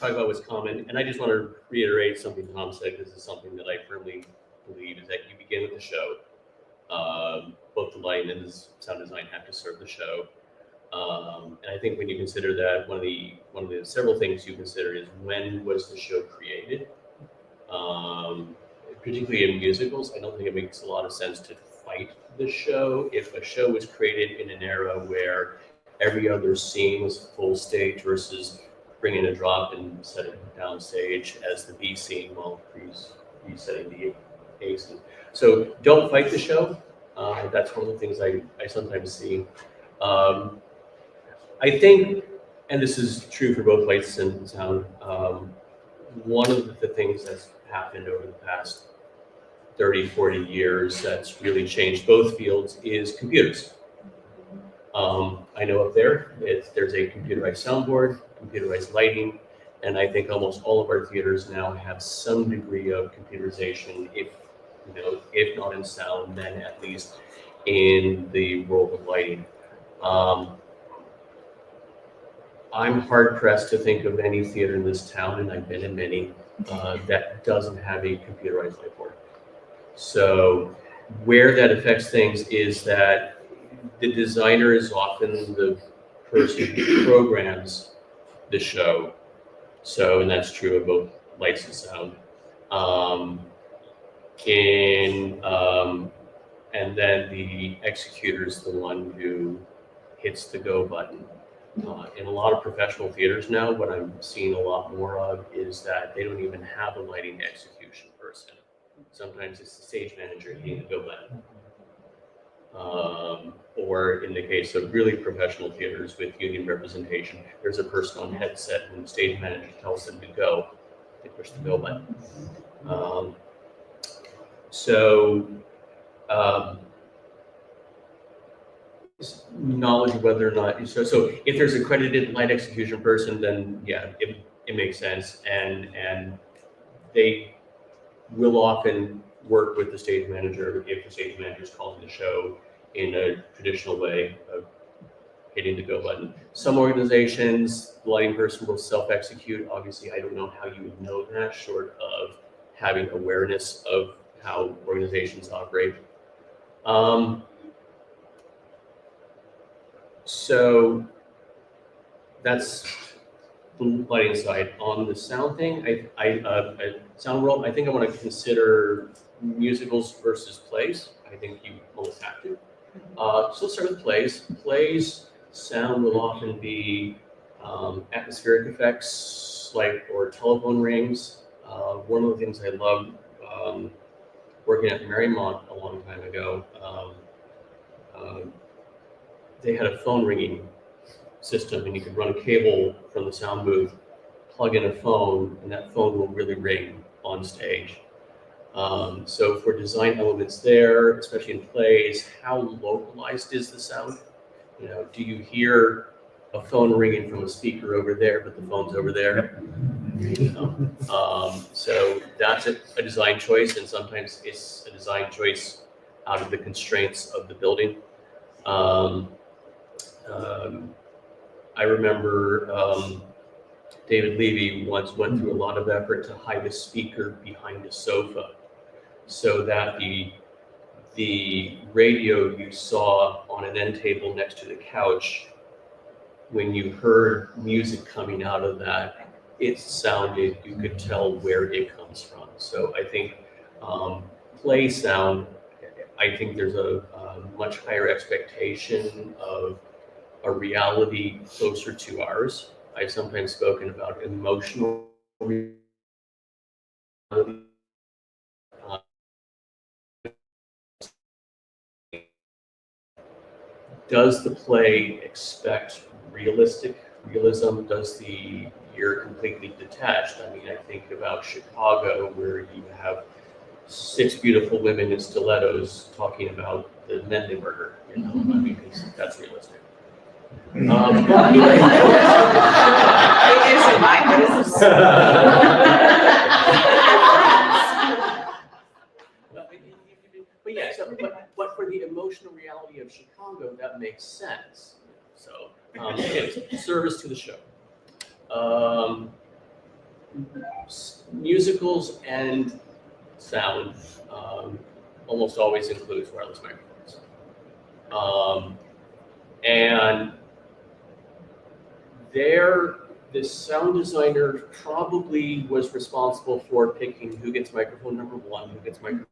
talk about what's common, and I just want to reiterate something Tom said. This is something that I firmly believe is that you begin with the show. Both the lighting and the sound design have to serve the show. And I think when you consider that, one of the several things you consider is when was the show created? Particularly in musicals, I don't think it makes a lot of sense to fight the show. If a show was created in an era where every other scene was full stage versus bringing a drop and setting it down stage as the B scene while resetting the A scene. So don't fight the show. That's one of the things I sometimes see. I think, and this is true for both lights and sound, one of the things that's happened over the past 30, 40 years that's really changed both fields is computers. I know up there's a computerized soundboard, computerized lighting, and I think almost all of our theaters now have some degree of computerization, if not in sound, then at least in the world of lighting. I'm hard pressed to think of any theater in this town, and I've been in many, that doesn't have a computerized light board. So where that affects things is that the designer is often the person who programs the show. So, and that's true of both lights and sound. And then the executor is the one who hits the go button. In a lot of professional theaters now, what I'm seeing a lot more of is that they don't even have a lighting execution person. Sometimes it's the stage manager hitting the go button. Or in the case of really professional theaters with union representation, there's a person on headset when the stage manager tells them to go, they push the go button. Knowledge of whether or not, so if there's a accredited light execution person, then yeah, it makes sense. And they will often work with the stage manager if the stage manager is calling the show in a traditional way of hitting the go button. Some organizations, the lighting person will self-execute. Obviously, I don't know how you would know that short of having awareness of how organizations operate. So that's the lighting side. On the sound thing, sound world, I think I want to consider musicals versus plays. I think you almost have to. So let's start with plays. Plays, sound will often be atmospheric effects, or telephone rings. One of the things I love working at Marymount a long time ago, they had a phone ringing system, and you could run a cable from the sound booth, plug in a phone, and that phone will really ring on stage. So for design elements there, especially in plays, how localized is the sound? You know, do you hear a phone ringing from a speaker over there, but the phone's over there? You know? So that's a design choice, and sometimes it's a design choice out of the constraints of the building. I remember David Levy once went through a lot of effort to hide a speaker behind a sofa, so that the radio you saw on an end table next to the couch, when you heard music coming out of that, it sounded, you could tell where it comes from. So I think play sound, I think there's a much higher expectation of a reality closer to ours. I've sometimes spoken about emotional reality. Does the play expect realism? You're completely detached? I mean, I think about Chicago, where you have 6 beautiful women in stilettos talking about the men they murder. You know, I mean, that's realistic. It is in mine, but it's But yeah, but for the emotional reality of Chicago, that makes sense. So again, service to the show. Musicals and sound almost always includes wireless microphones. And the sound designer probably was responsible for picking who gets microphone number 1, who gets microphone.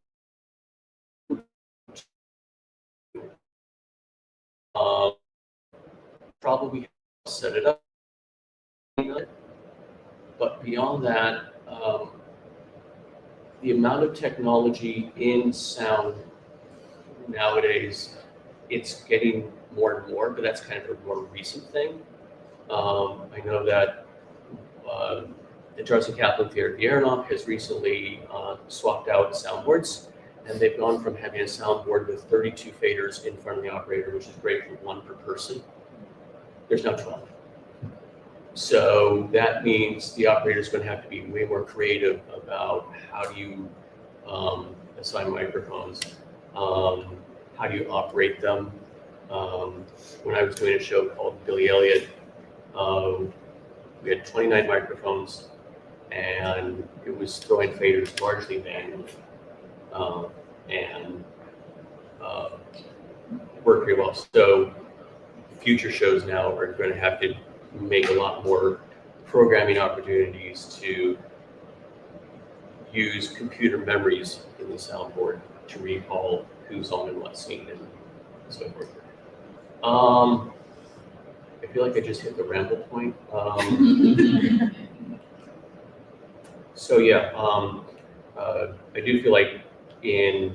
Probably set it up. But beyond that, the amount of technology in sound nowadays, it's getting more and more, but that's kind of a more recent thing. I know that the Charles Kaplan Theater, the Aronoff, has recently swapped out soundboards, and they've gone from having a soundboard with 32 faders in front of the operator, which is great for 1 per person. There's now 12. So that means the operator is going to have to be way more creative about how do you assign microphones, how do you operate them. When I was doing a show called Billy Elliot, we had 29 microphones, and it was throwing faders largely manually, and worked very well. So future shows now are going to have to make a lot more programming opportunities to use computer memories in the soundboard to recall who's on in what scene and so forth. I feel like I just hit the ramble point. So yeah, I do feel like in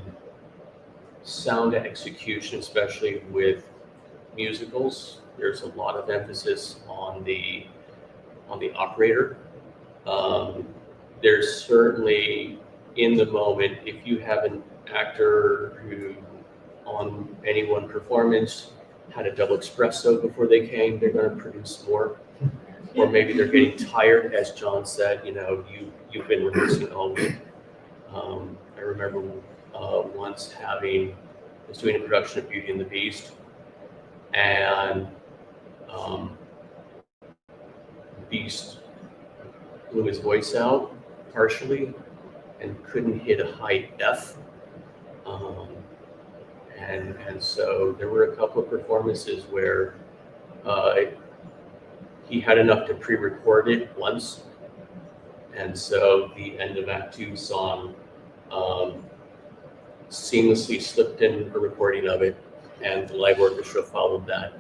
sound execution, especially with musicals, there's a lot of emphasis on the operator. There's certainly, in the moment, if you have an actor who on any one performance had a double espresso before they came, they're going to produce more. Or maybe they're getting tired, as John said, you know, you've been rehearsing all week. I remember once I was doing a production of Beauty and the Beast, and Beast blew his voice out partially and couldn't hit a high F. And so there were a couple of performances where he had enough to pre-record it once. And so the end of Act 2 song seamlessly slipped in a recording of it, and the live orchestra followed that.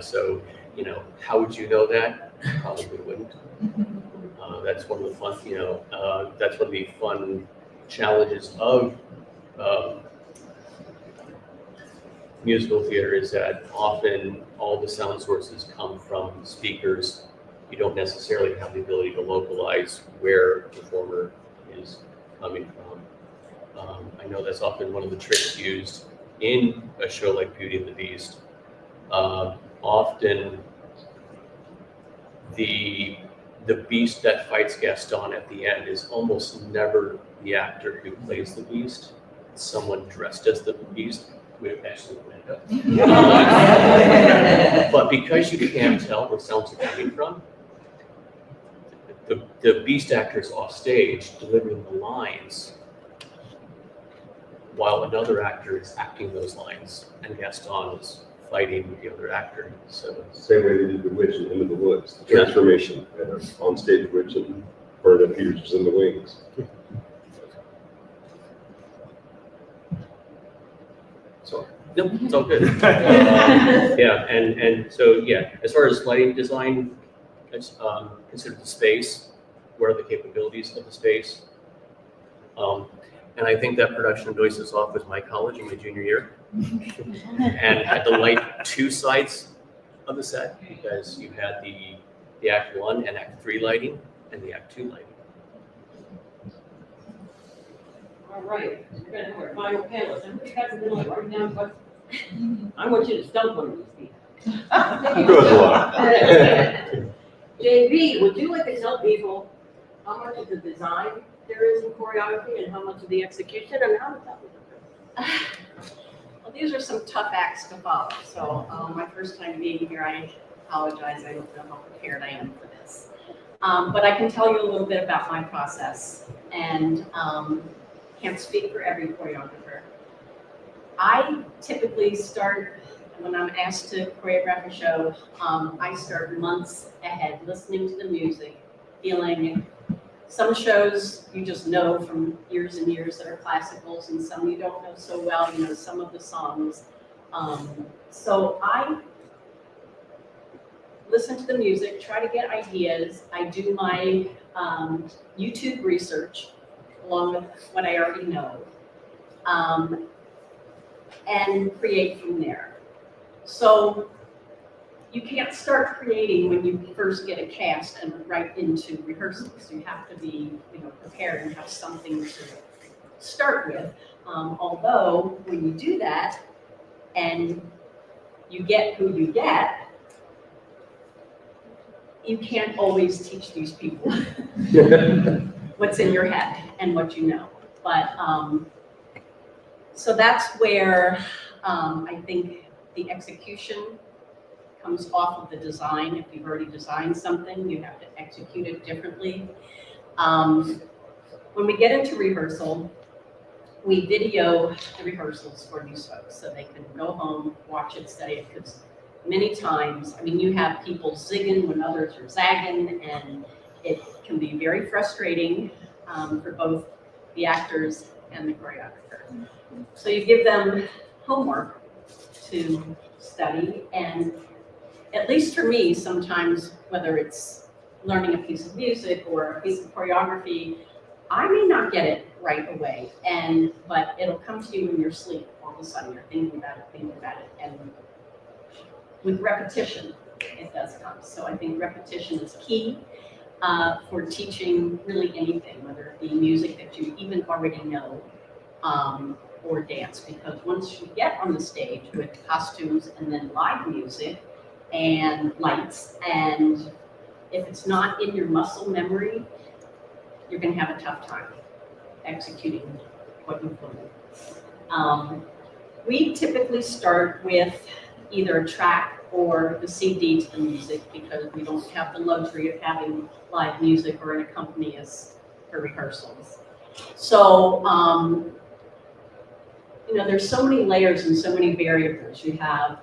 So, you know, how would you know that? Probably wouldn't. That's one of the fun, that's one of the fun challenges of musical theater is that often all the sound sources come from speakers. You don't necessarily have the ability to localize where the performer is coming from. I know that's often one of the tricks used in a show like Beauty and the Beast. Often the beast that fights Gaston at the end is almost never the actor who plays the beast. It's someone dressed as the beast with excellent makeup. But because you can't tell where sounds are coming from, the beast actor is off stage delivering the lines while another actor is acting those lines, and Gaston is fighting with the other actor. So Same way they did the witch in Into the Woods, the transformation, on stage witch and Bernadette Peters was in the wings. Sorry. no, it's all good. Yeah, and so yeah, as far as lighting design, it's consider the space. What are the capabilities of the space? And I think that production of Noises Off was my college in my junior year, and had to light two sides of the set because you had the Act 1 and Act 3 lighting and the Act 2 lighting. All right, we're gonna have our final panelist. And you guys are gonna write down what, I want you to stump one of these people. Good luck. JB, would you like to tell people how much of the design there is in choreography and how much of the execution and how does that work? Well, these are some tough acts to follow. So my first time being here, I apologize. I don't know how prepared I am for this. But I can tell you a little bit about my process and can't speak for every choreographer. I typically start, when I'm asked to choreograph a show, I start months ahead, listening to the music, feeling. Some shows you just know from years and years that are classicals, and some you don't know so well, you know, some of the songs. So I listen to the music, try to get ideas. I do my YouTube research along with what I already know, and create from there. So you can't start creating when you first get a cast and right into rehearsals. You have to be, you know, prepared and have something to start with. Although when you do that and you get who you get, you can't always teach these people what's in your head and what you know. But so that's where I think the execution comes off of the design. If you've already designed something, you have to execute it differently. When we get into rehearsal, we video the rehearsals for these folks so they can go home, watch it, study it, because many times, I mean, you have people zigging when others are zagging, and it can be very frustrating for both the actors and the choreographer. So you give them homework to study, and at least for me, sometimes, whether it's learning a piece of music or a piece of choreography, I may not get it right away, but it'll come to you in your sleep. All of a sudden, you're thinking about it, and with repetition, it does come. So I think repetition is key for teaching really anything, whether it be music that you even already know, or dance, because once you get on the stage with costumes and then live music and lights, and if it's not in your muscle memory, you're going to have a tough time executing what you've learned. We typically start with either a track or the CD to the music because we don't have the luxury of having live music or an accompanist for rehearsals. So, you know, there's so many layers and so many variables. You have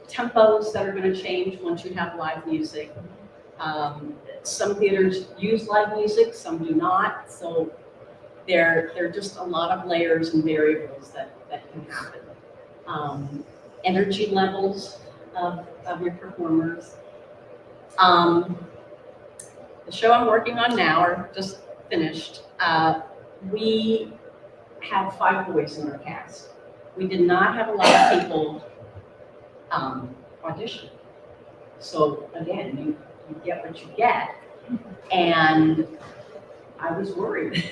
tempos that are going to change once you have live music. Some theaters use live music, some do not. So there are just a lot of layers and variables that can happen. Energy levels of your performers. The show I'm working on now, or just finished, we have 5 boys in our cast. We did not have a lot of people audition. So again, you get what you get. And I was worried.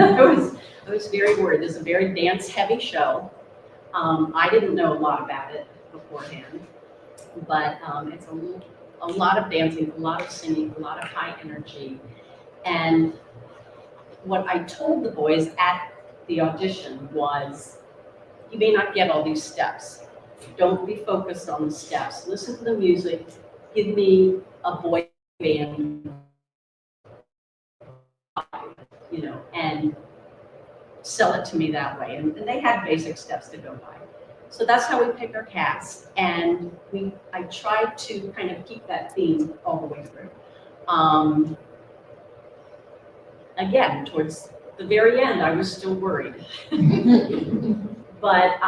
I was very worried. It's a very dance-heavy show. I didn't know a lot about it beforehand, but it's a lot of dancing, a lot of singing, a lot of high energy. And what I told the boys at the audition was, you may not get all these steps. Don't be focused on the steps. Listen to the music. Give me a boy band, you know, and sell it to me that way. And they had basic steps to go by. So that's how we picked our cast. And I tried to kind of keep that theme all the way through. Again, towards the very end, I was still worried. But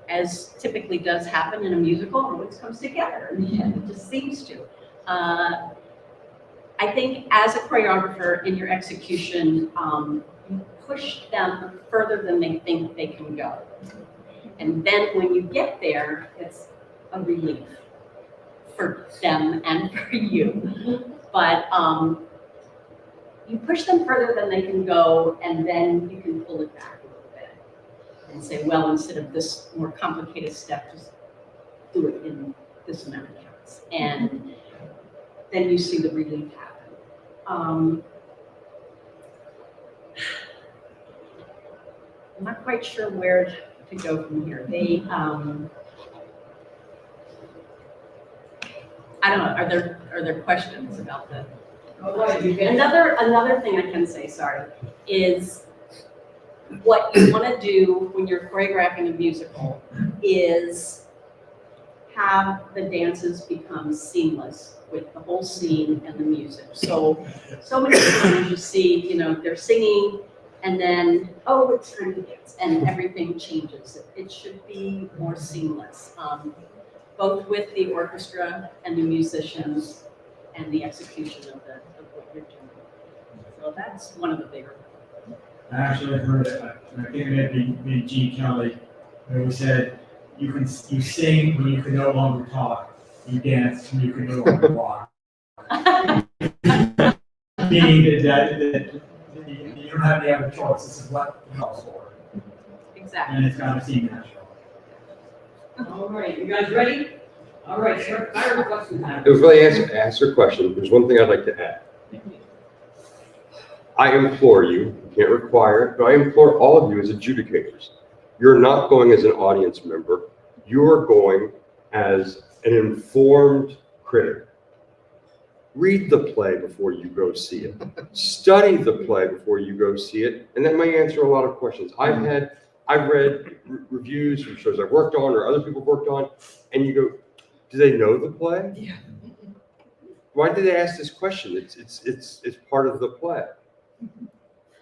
as typically does happen in a musical, it always comes together in the end. It just seems to. I think as a choreographer in your execution, you push them further than they think they can go. And then when you get there, it's a relief for them and for you. But you push them further than they can go, and then you can pull it back a little bit and say, well, instead of this more complicated step, just do it in this amount of counts. And then you see the relief happen. I'm not quite sure where to go from here. They, I don't know, are there questions about the? Another thing I can say, sorry, is what you want to do when you're choreographing a musical is have the dances become seamless with the whole scene and the music. So many times you see, you know, they're singing and then, oh, it's time to dance, and everything changes. It should be more seamless, both with the orchestra and the musicians and the execution of what you're doing. So that's one of the bigger. I actually heard it, I think it may be Gene Kelly, who said, you sing when you can no longer talk, you dance when you can no longer walk. Meaning that you don't have any other choice, this is what the hell's for. Exactly. And it's gotta seem natural. All right, you guys ready? All right, sir, fire the question now. It was really ask your question. There's one thing I'd like to add. I implore you, you can't require it, but I implore all of you as adjudicators. You're not going as an audience member. You're going as an informed critic. Read the play before you go see it. Study the play before you go see it, and that may answer a lot of questions. I've read reviews from shows I've worked on or other people have worked on, and you go, do they know the play? Yeah. Why did they ask this question? It's part of the play.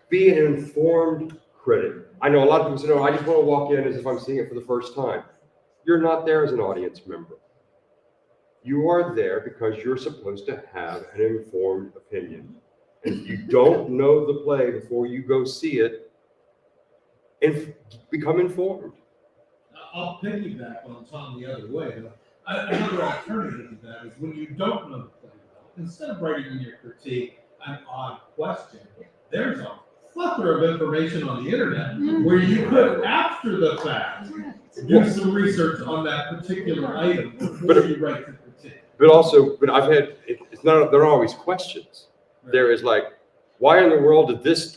Be an informed critic. I know a lot of people say, no, I just want to walk in as if I'm seeing it for the first time. You're not there as an audience member. You are there because you're supposed to have an informed opinion. And if you don't know the play before you go see it, become informed. I'll piggyback on Tom the other way. Another alternative to that is when you don't know the play well, instead of writing in your critique an odd question, there's a plethora of information on the internet where you could, after the fact, do some research on that particular item before you write the critique. But I've had, there are always questions. Right. There is like, why in the world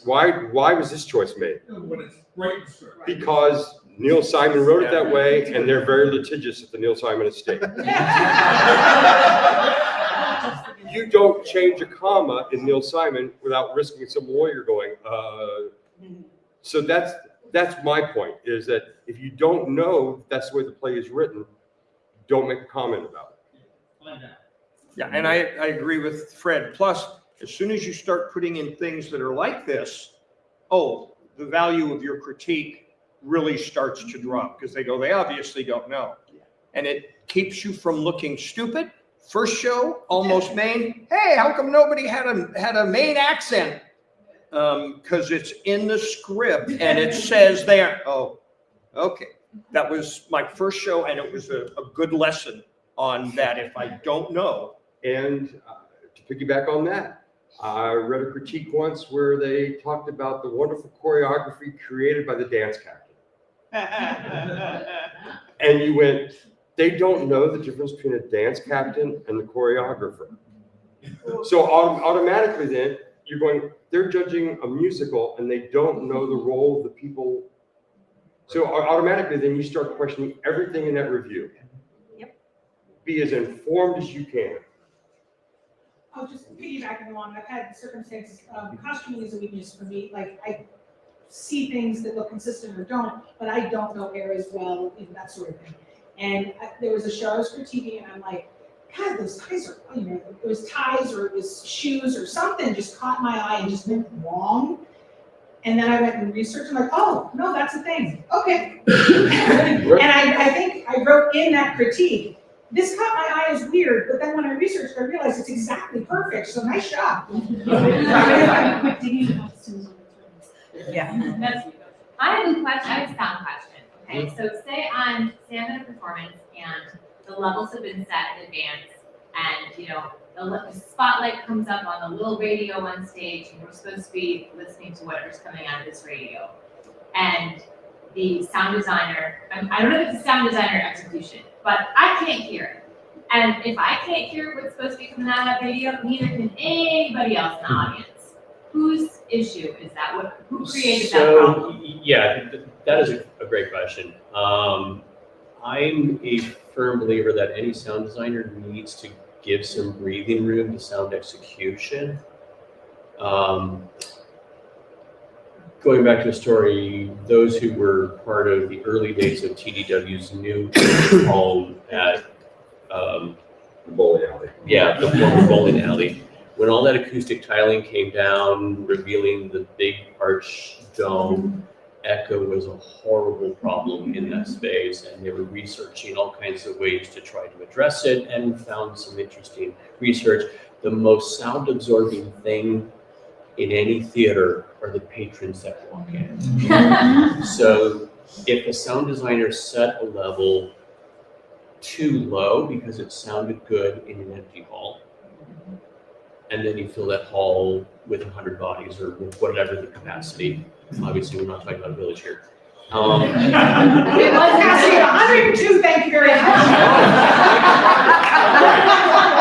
why was this choice made? When it's right in script. Because Neil Simon wrote it that way, and they're very litigious at the Neil Simon estate. You don't change a comma in Neil Simon without risking some lawyer going, So that's my point, is that if you don't know that's the way the play is written, don't make a comment about it. Find out. Yeah, and I agree with Fred. Plus, as soon as you start putting in things that are like this, the value of your critique really starts to drop because they obviously don't know. And it keeps you from looking stupid. First show, almost Maine. Hey, how come nobody had a Maine accent? because it's in the script and it says there, oh, okay. That was my first show and it was a good lesson on that if I don't know. And to piggyback on that, I read a critique once where they talked about the wonderful choreography created by the dance captain. And you went, they don't know the difference between a dance captain and the choreographer. So automatically then, you're going, they're judging a musical and they don't know the role of the people. So automatically then you start questioning everything in that review. Yep. Be as informed as you can. I'll just piggybacking along, I've had circumstances, costuming is a weakness for me, like I see things that look consistent or don't, but I don't know areas well, and that sort of thing. And there was a show I was critiquing and I'm like, God, those ties are, you know, it was ties or it was shoes or something just caught my eye and just went wrong. And then I went and researched, I'm like, oh, no, that's a thing, okay. And I think I wrote in that critique, this caught my eye as weird, but then when I researched, I realized it's exactly perfect, so nice job. Yeah. I have a question, I have a sound question, okay? So say I'm at a performance and the levels have been set in advance and, you know, the spotlight comes up on the little radio on stage and we're supposed to be listening to whatever's coming out of this radio. And the sound designer, I don't know if it's a sound designer execution, but I can't hear it. And if I can't hear what's supposed to be coming out of that radio, neither can anybody else in the audience. Whose issue is that? Who created that problem? Yeah, that is a great question. I'm a firm believer that any sound designer needs to give some breathing room to sound execution. Going back to a story, those who were part of the early days of TDW's new home at Bowling alley. yeah, the former bowling alley. When all that acoustic tiling came down, revealing the big arch dome, echo was a horrible problem in that space, and they were researching all kinds of ways to try to address it and found some interesting research. The most sound absorbing thing in any theater are the patrons that walk in. So if a sound designer set a level too low because it sounded good in an empty hall, and then you fill that hall with 100 bodies or with whatever the capacity. Obviously, we're not talking about a village here. It was actually 102, thank you very much.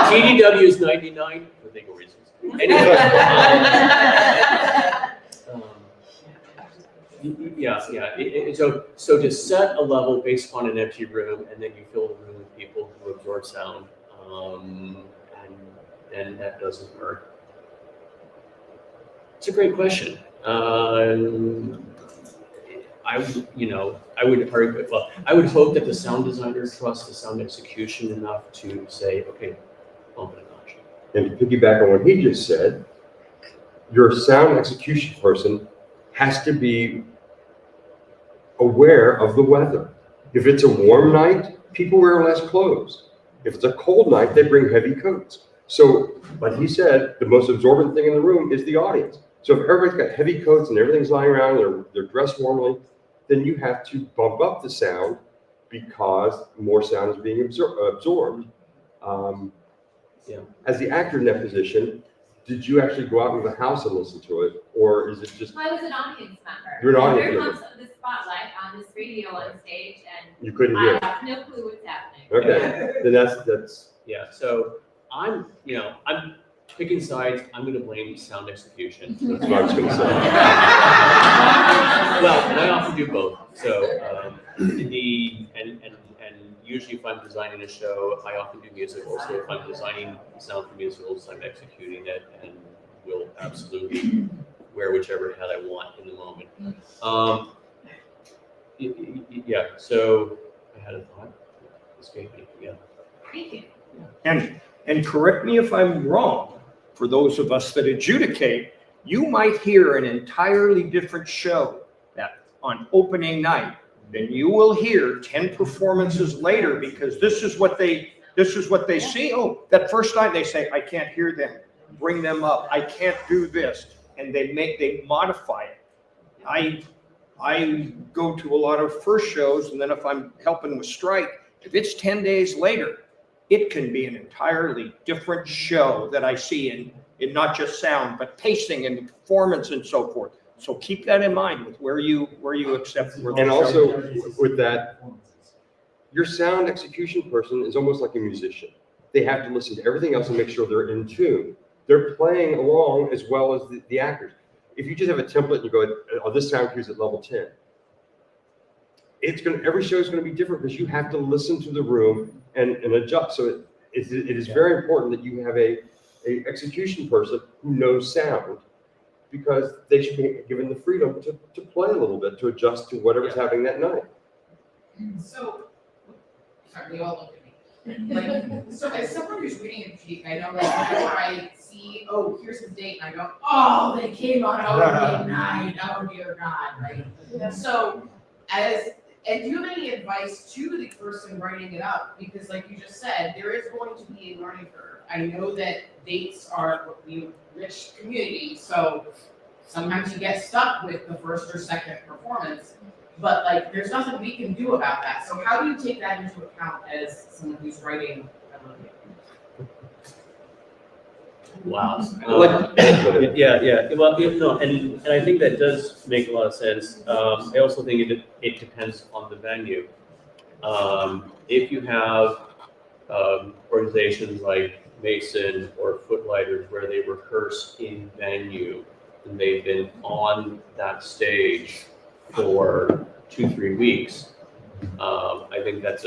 TDW is 99 for legal reasons. Anyway, so to set a level based upon an empty room, and then you fill the room with people who absorb sound, and that doesn't work. It's a great question. I would hope that the sound designer trusts the sound execution enough to say, okay, bump it a notch. And to piggyback on what he just said, your sound execution person has to be aware of the weather. If it's a warm night, people wear less clothes. If it's a cold night, they bring heavy coats. So, like he said, the most absorbent thing in the room is the audience. So if everybody's got heavy coats and everything's lying around, they're dressed warmly, then you have to bump up the sound because more sound is being absorbed. As the actor in that position, did you actually go out into the house and listen to it, or is it just? I was an audience member. You're an audience There member. comes the spotlight on this radio on stage, and You couldn't hear I it. have no clue what's happening. Okay, then that's. Yeah, so I'm picking sides. I'm going to blame sound execution. That's what I was going to say. Well, and I often do both. So usually if I'm designing a show, I often do musicals. So if I'm designing sound for musicals, I'm executing it and will absolutely wear whichever hat I want in the moment. Yeah. So I had a thought. Escaped me. Yeah. Thank you. And correct me if I'm wrong, for those of us that adjudicate, you might hear an entirely different show that on opening night than you will hear 10 performances later, because this is what they see. Oh, that first night they say, I can't hear them. Bring them up. I can't do this. and they modify it. I go to a lot of first shows, and then if I'm helping with strike, if it's 10 days later, it can be an entirely different show that I see in not just sound, but pacing and performance and so forth. So keep that in mind with where you accept. Where the And show also goes. with that, your sound execution person is almost like a musician. They have to listen to everything else and make sure they're in tune. They're playing along as well as the actors. If you just have a template and you go, oh, this sound cue is at level 10, every show is going to be different because you have to listen to the room and adjust. So it is very important that you have a execution person who knows sound, because they should be given the freedom to play a little bit, to adjust to whatever's happening that night. So, sorry, they all look at me. Like, so as someone who's reading a sheet, I know like whenever I see, oh, here's the date, and I go, oh, they came on opening night, oh dear God, right? So, and do you have any advice to the person writing it up? Because like you just said, there is going to be a learning curve. I know that dates are a rich community, so sometimes you get stuck with the first or second performance, but like there's nothing we can do about that. So how do you take that into account as someone who's writing a review? Wow. Yeah. Well, no, and I think that does make a lot of sense. I also think it depends on the venue. If you have organizations like Mason or Footlighters where they rehearse in venue and they've been on that stage for 2-3 weeks, I think that's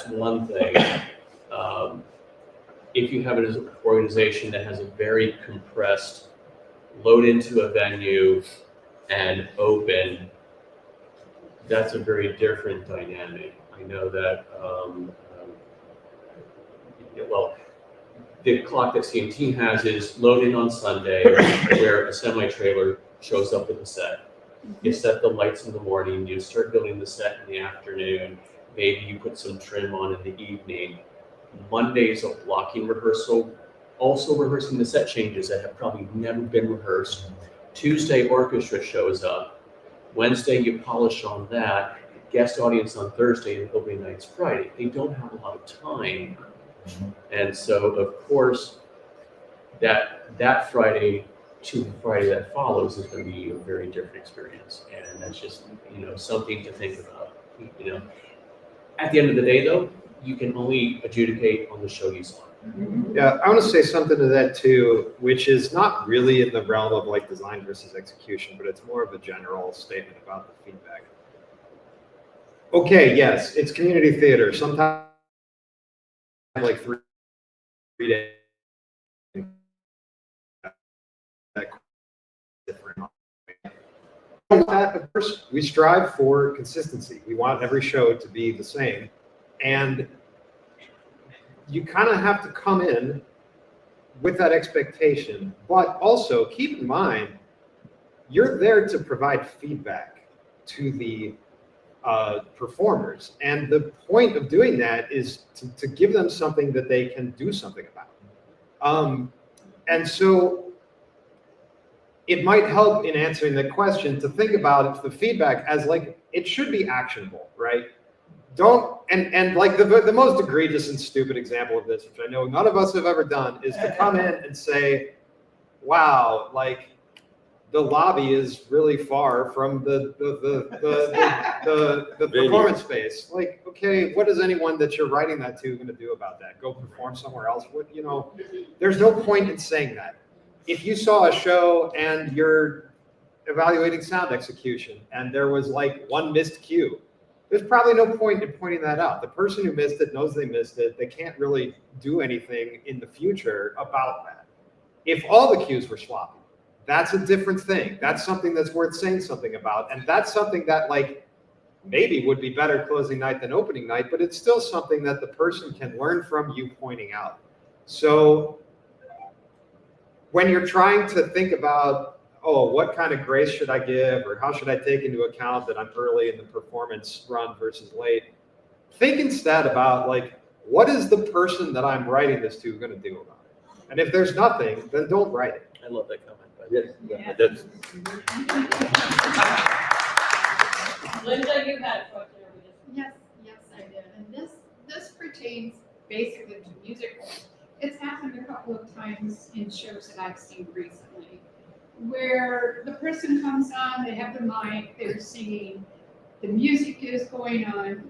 one thing. If you have an organization that has a very compressed load into a venue and open, that's a very different dynamic. I know that, well, the clock that CMT has is load in on Sunday, where a semi-trailer shows up with a set. You set the lights in the morning, you start building the set in the afternoon, maybe you put some trim on in the evening. Monday's a blocking rehearsal, also rehearsing the set changes that have probably never been rehearsed. Tuesday, orchestra shows up. Wednesday, you polish on that. Guest audience on Thursday, and opening night's Friday. They don't have a lot of time. And so, of course, that Friday to the Friday that follows is going to be a very different experience. And that's just, something to think about. At the end of the day, though, you can only adjudicate on the show you saw. Yeah, I want to say something to that too, which is not really in the realm of like design versus execution, but it's more of a general statement about the feedback. Okay, yes, it's community theater. Sometimes like 3 days. Of course, we strive for consistency. We want every show to be the same. And you kind of have to come in with that expectation, but also keep in mind, you're there to provide feedback to the performers. And the point of doing that is to give them something that they can do something about. And so it might help in answering the question to think about the feedback as like, it should be actionable, right? And like the most egregious and stupid example of this, which I know none of us have ever done, is to come in and say, wow, like the lobby is really far from the performance space. Like, okay, what is anyone that you're writing that to going to do about that? Go perform somewhere else? There's no point in saying that. If you saw a show and you're evaluating sound execution and there was like one missed cue, there's probably no point in pointing that out. The person who missed it knows they missed it. They can't really do anything in the future about that. If all the cues were sloppy, that's a different thing. That's something that's worth saying something about. And that's something that like maybe would be better closing night than opening night, but it's still something that the person can learn from you pointing out. So when you're trying to think about, oh, what kind of grace should I give, or how should I take into account that I'm early in the performance run versus late? Think instead about like, what is the person that I'm writing this to going to do about it? And if there's nothing, then don't write it. I love that comment. But Yes, that's, Linda, you had a question. Yes, I did, and this pertains basically to music. It's happened a couple of times in shows that I've seen recently, where the person comes on, they have the mic, they're singing, the music is going on,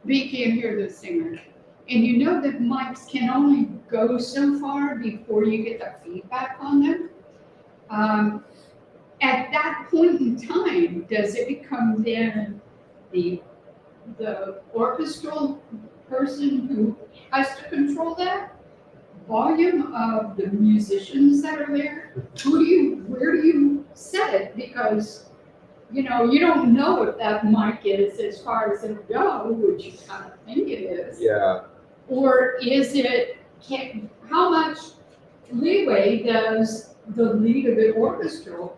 they can't hear the singer. And you know that mics can only go so far before you get the feedback on them. At that point in time, does it become then the orchestral person who has to control that volume of the musicians that are there? Where do you set it? Because, you don't know if that mic is as far as it'll go, which you kind of think it is. Yeah. Or is it, how much leeway does the lead of the orchestra,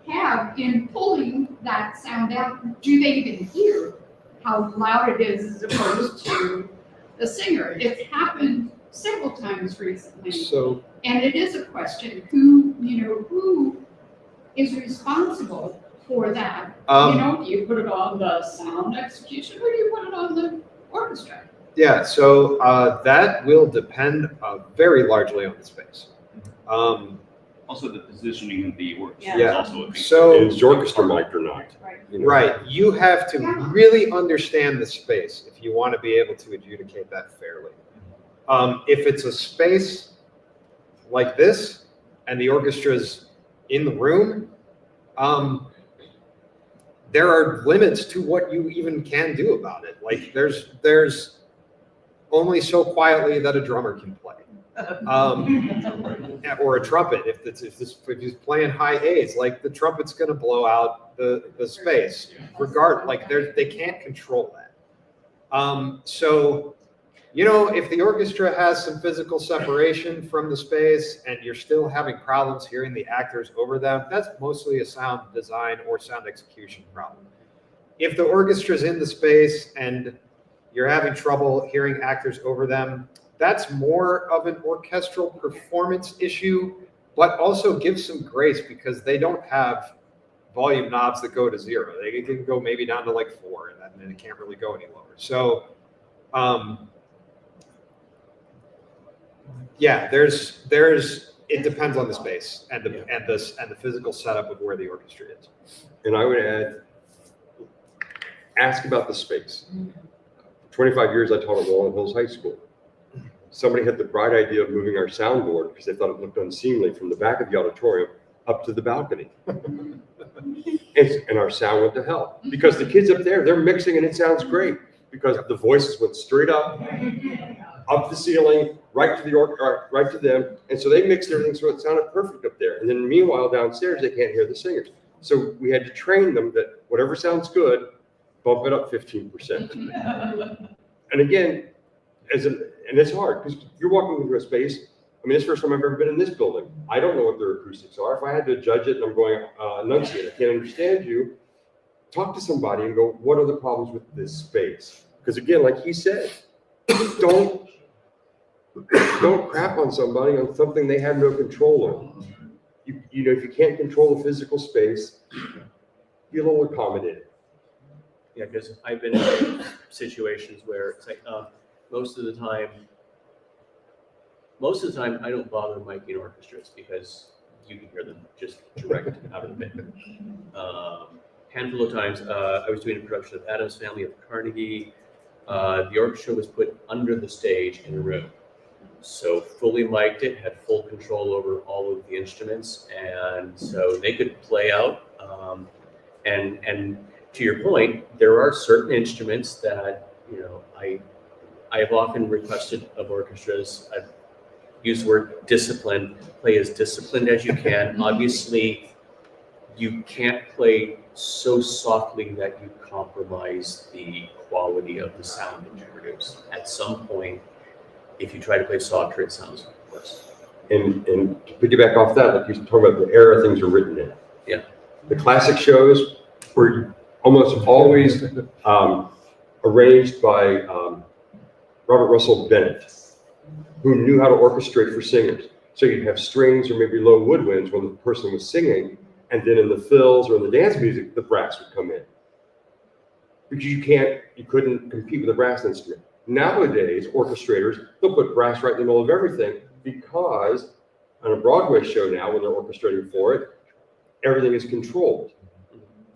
have in pulling that sound out? Do they even hear how loud it is as opposed to the singer? It's happened several times recently. So, And it is a question, who is responsible for that? Do you put it on the sound execution or do you put it on the orchestra? yeah, so that will depend very largely on the space. Also, the positioning of the orchestra Yeah. is also a big. So, is the orchestra mic or not? You know? right, you have to really understand the space if you want to be able to adjudicate that fairly. If it's a space like this and the orchestra's in the room, there are limits to what you even can do about it. Like there's only so quietly that a drummer can play. Or a trumpet, if he's playing high A's, like the trumpet's gonna blow out the space, they can't control that. So, if the orchestra has some physical separation from the space and you're still having problems hearing the actors over them, that's mostly a sound design or sound execution problem. If the orchestra's in the space and you're having trouble hearing actors over them, that's more of an orchestral performance issue, but also give some grace because they don't have volume knobs that go to 0. They can go maybe down to like 4 and then it can't really go any lower. So, yeah, it depends on the space and the physical setup of where the orchestra is. And I would add, ask about the space. For 25 years, I taught at Walnut Hills High School. Somebody had the bright idea of moving our soundboard because they thought it looked unseemly from the back of the auditorium up to the balcony. And our sound went to hell because the kids up there, they're mixing and it sounds great because the voices went straight up the ceiling, right to them. And so they mixed everything so it sounded perfect up there. And then meanwhile, downstairs, they can't hear the singers. So we had to train them that whatever sounds good, bump it up 15%. And again, and it's hard because you're walking into a space. I mean, it's the first time I've ever been in this building. I don't know what their acoustics are. If I had to judge it and I'm going, enunciate, I can't understand you, talk to somebody and go, what are the problems with this space? Because again, like he said, don't crap on somebody on something they have no control over. If you can't control the physical space, be a little accommodated. Yeah, because I've been in situations where it's like, most of the time, I don't bother miking orchestras because you can hear them just direct out of the pit. Handful of times, I was doing a production of Addams Family at the Carnegie. The orchestra was put under the stage in a room. So fully mic'd it, had full control over all of the instruments, and so they could play out. And to your point, there are certain instruments that, I have often requested of orchestras, I've used the word discipline, play as disciplined as you can. Obviously, you can't play so softly that you compromise the quality of the sound that you produce. At some point, if you try to play softer, it sounds worse. And to piggyback off that, like you're talking about the era things are written in. Yeah. The classic shows were almost always arranged by Robert Russell Bennett, who knew how to orchestrate for singers. So you'd have strings or maybe low woodwinds when the person was singing, and then in the fills or in the dance music, the brass would come in. Because you couldn't compete with a brass instrument. Nowadays, orchestrators, they'll put brass right in the middle of everything because on a Broadway show now, when they're orchestrating for it, everything is controlled.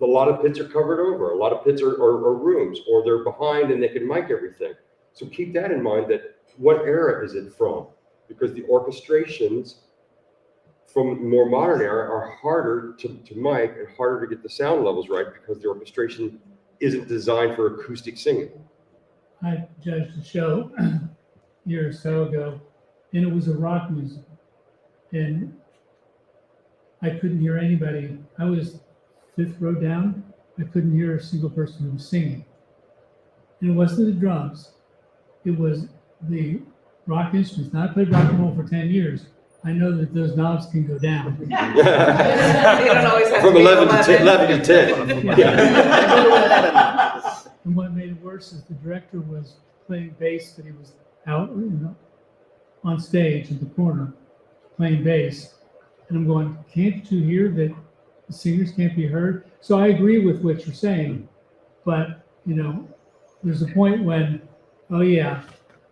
A lot of pits are covered over, a lot of pits are rooms, or they're behind and they can mic everything. So keep that in mind, that what era is it from? Because the orchestrations from more modern era are harder to mic and harder to get the sound levels right because the orchestration isn't designed for acoustic singing. I judged a show a year or so ago, and it was a rock musical. And I couldn't hear anybody. I was 5th row down. I couldn't hear a single person who was singing. And it wasn't the drums. It was the rock instruments. Now, I played rock and roll for 10 years. I know that those knobs can go down. They don't always have to From be 11 to 10. Yeah. And what made it worse is the director was playing bass, that he was out, on stage at the corner playing bass. And I'm going, can't you hear that the singers can't be heard? So I agree with what you're saying, but there's a point when, oh yeah,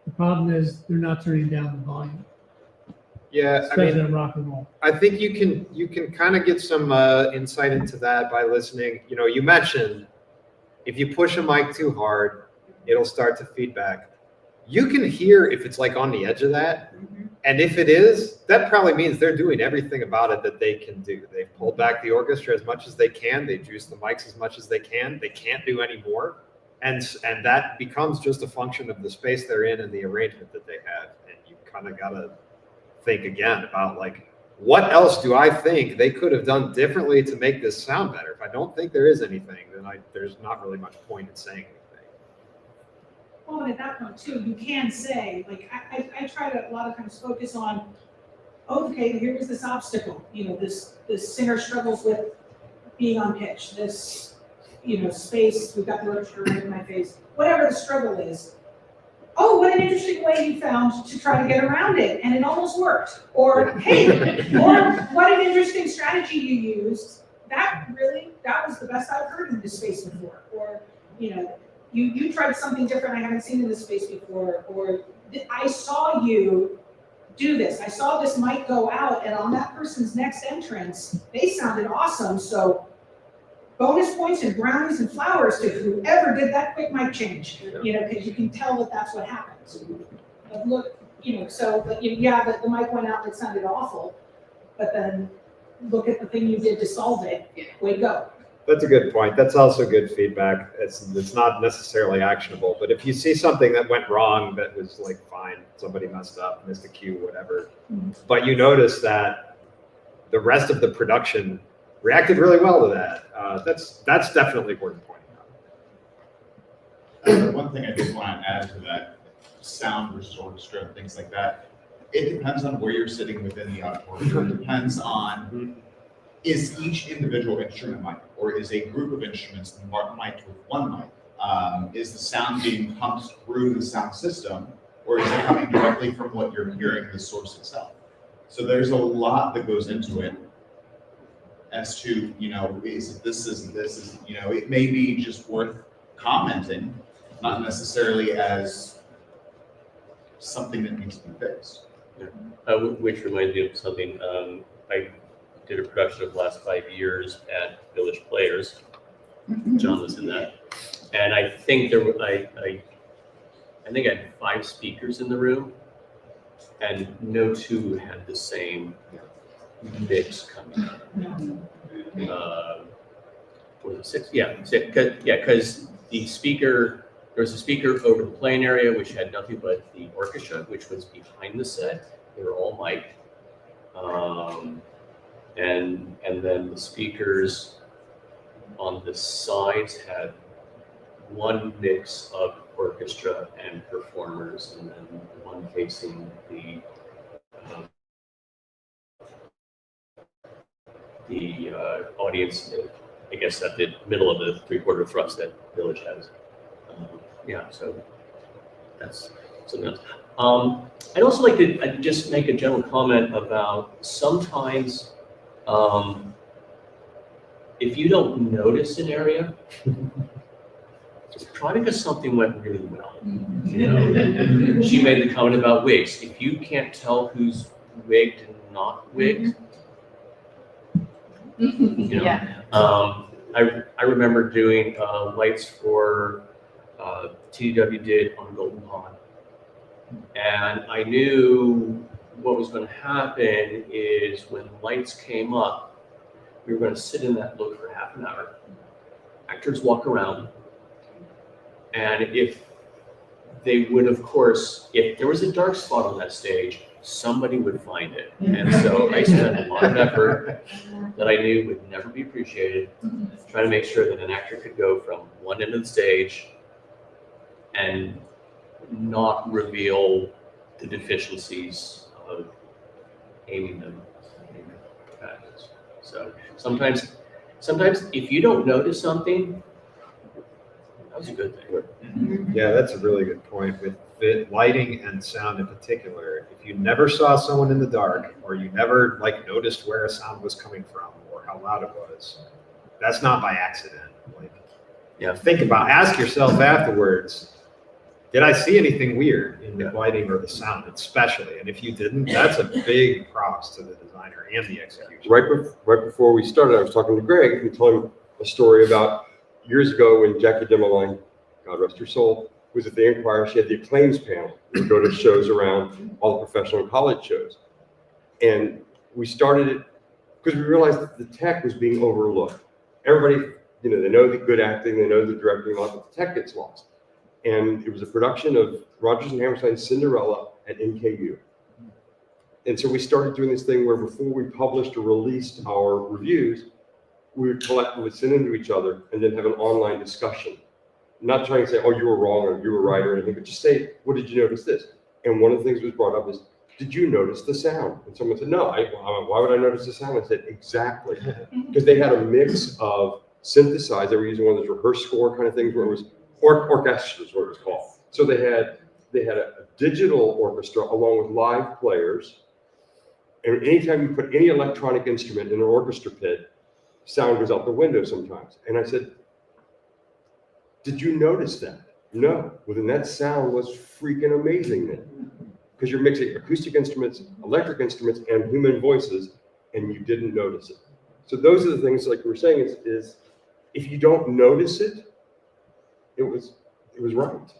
the problem is they're not turning down the volume. Yeah, Especially in rock and roll. I think you can kind of get some insight into that by listening. You mentioned if you push a mic too hard, it'll start to feedback. You can hear if it's like on the edge of that. And if it is, that probably means they're doing everything about it that they can do. They've pulled back the orchestra as much as they can. They juice the mics as much as they can. They can't do any more. And that becomes just a function of the space they're in and the arrangement that they have. And you kind of got to think again about what else do I think they could have done differently to make this sound better? If I don't think there is anything, then there's not really much point in saying anything. Well, and at that point too, you can say, I try to a lot of times focus on, okay, here was this obstacle, this singer struggles with being on pitch, this, space, we've got the orchestra right in my face, whatever the struggle is. Oh, what an interesting way you found to try to get around it, and it almost worked. Or, hey, or what an interesting strategy you used. That was the best I've heard in this space before. Or, you tried something different I haven't seen in this space before. Or I saw you do this. I saw this mic go out, and on that person's next entrance, they sounded awesome. So bonus points and brownies and flowers to whoever did that quick mic change, because you can tell that that's what happens. But look, the mic went out and it sounded awful, but then look at the thing you did to solve it. Way to go. That's a good point. That's also good feedback. It's not necessarily actionable, but if you see something that went wrong that was fine, somebody messed up, missed a cue, whatever, but you notice that the rest of the production reacted really well to that. That's definitely worth pointing out. One thing I just want to add to that, sound versus orchestra and things like that, it depends on where you're sitting within the auditorium. It depends on, is each individual instrument mic'd, or is a group of instruments mic'd with one mic? Is the sound being pumped through the sound system, or is it coming directly from what you're hearing, the source itself? So there's a lot that goes into it as to, it may be just worth commenting, not necessarily as something that needs to be fixed. Which reminds me of something. I did a production of the last 5 years at Village Players. John was in that, and I think I had 5 speakers in the room, and no 2 had the same mix coming out. Was it 6? Yeah, because there was a speaker over the playing area which had nothing but the orchestra, which was behind the set. They were all mic'd. And then the speakers on the sides had one mix of orchestra and performers, and then one facing the audience, I guess at the middle of the 3/4 thrust that Village has. So that's something else. I'd also like to just make a general comment about sometimes, if you don't notice an area, it's probably because something went really well. You know, she made the comment about wigs. If you can't tell who's wigged and not wigged, you know. Yeah. I remember doing lights for TDW did on Golden Pond. And I knew what was going to happen is when lights came up, we were going to sit in that look for half an hour. Actors walk around. And if they would, of course, if there was a dark spot on that stage, somebody would find it. And so I spent a lot of effort that I knew would never be appreciated, trying to make sure that an actor could go from one end of the stage and not reveal the deficiencies of aiming them at us. So sometimes if you don't notice something, that was a good thing. Yeah, that's a really good point with lighting and sound in particular. If you never saw someone in the dark, or you never like noticed where a sound was coming from or how loud it was, that's not by accident. Like, yeah. Ask yourself afterwards, did I see anything weird in the lighting or the sound, especially? And if you didn't, that's a big props to the designer and the execution. Right before we started, I was talking to Greg and told him a story about years ago when Jackie Demoline, God rest her soul, was at the Inquirer. She had the acclaims panel. We would go to shows around all the professional and college shows. And we started it because we realized that the tech was being overlooked. Everybody, you know, they know the good acting, they know the directing, but the tech gets lost. And it was a production of Rodgers and Hammerstein's Cinderella at NKU. And so we started doing this thing where before we published or released our reviews, we would send them to each other and then have an online discussion. Not trying to say, oh, you were wrong or you were right or anything, but just say, what did you notice this? And one of the things that was brought up is, did you notice the sound? And someone said, no, why would I notice the sound? I said, exactly. Because they had a mix of synthesized, they were using one of those rehearse score kind of things where it was orchestra is what it was called. So they had a digital orchestra along with live players. And anytime you put any electronic instrument in an orchestra pit, sound goes out the window sometimes. And I said, did you notice that? No. Well, then that sound was freaking amazing then. Because you're mixing acoustic instruments, electric instruments, and human voices, and you didn't notice it. So those are the things, like we were saying, is if you don't notice it, it was right.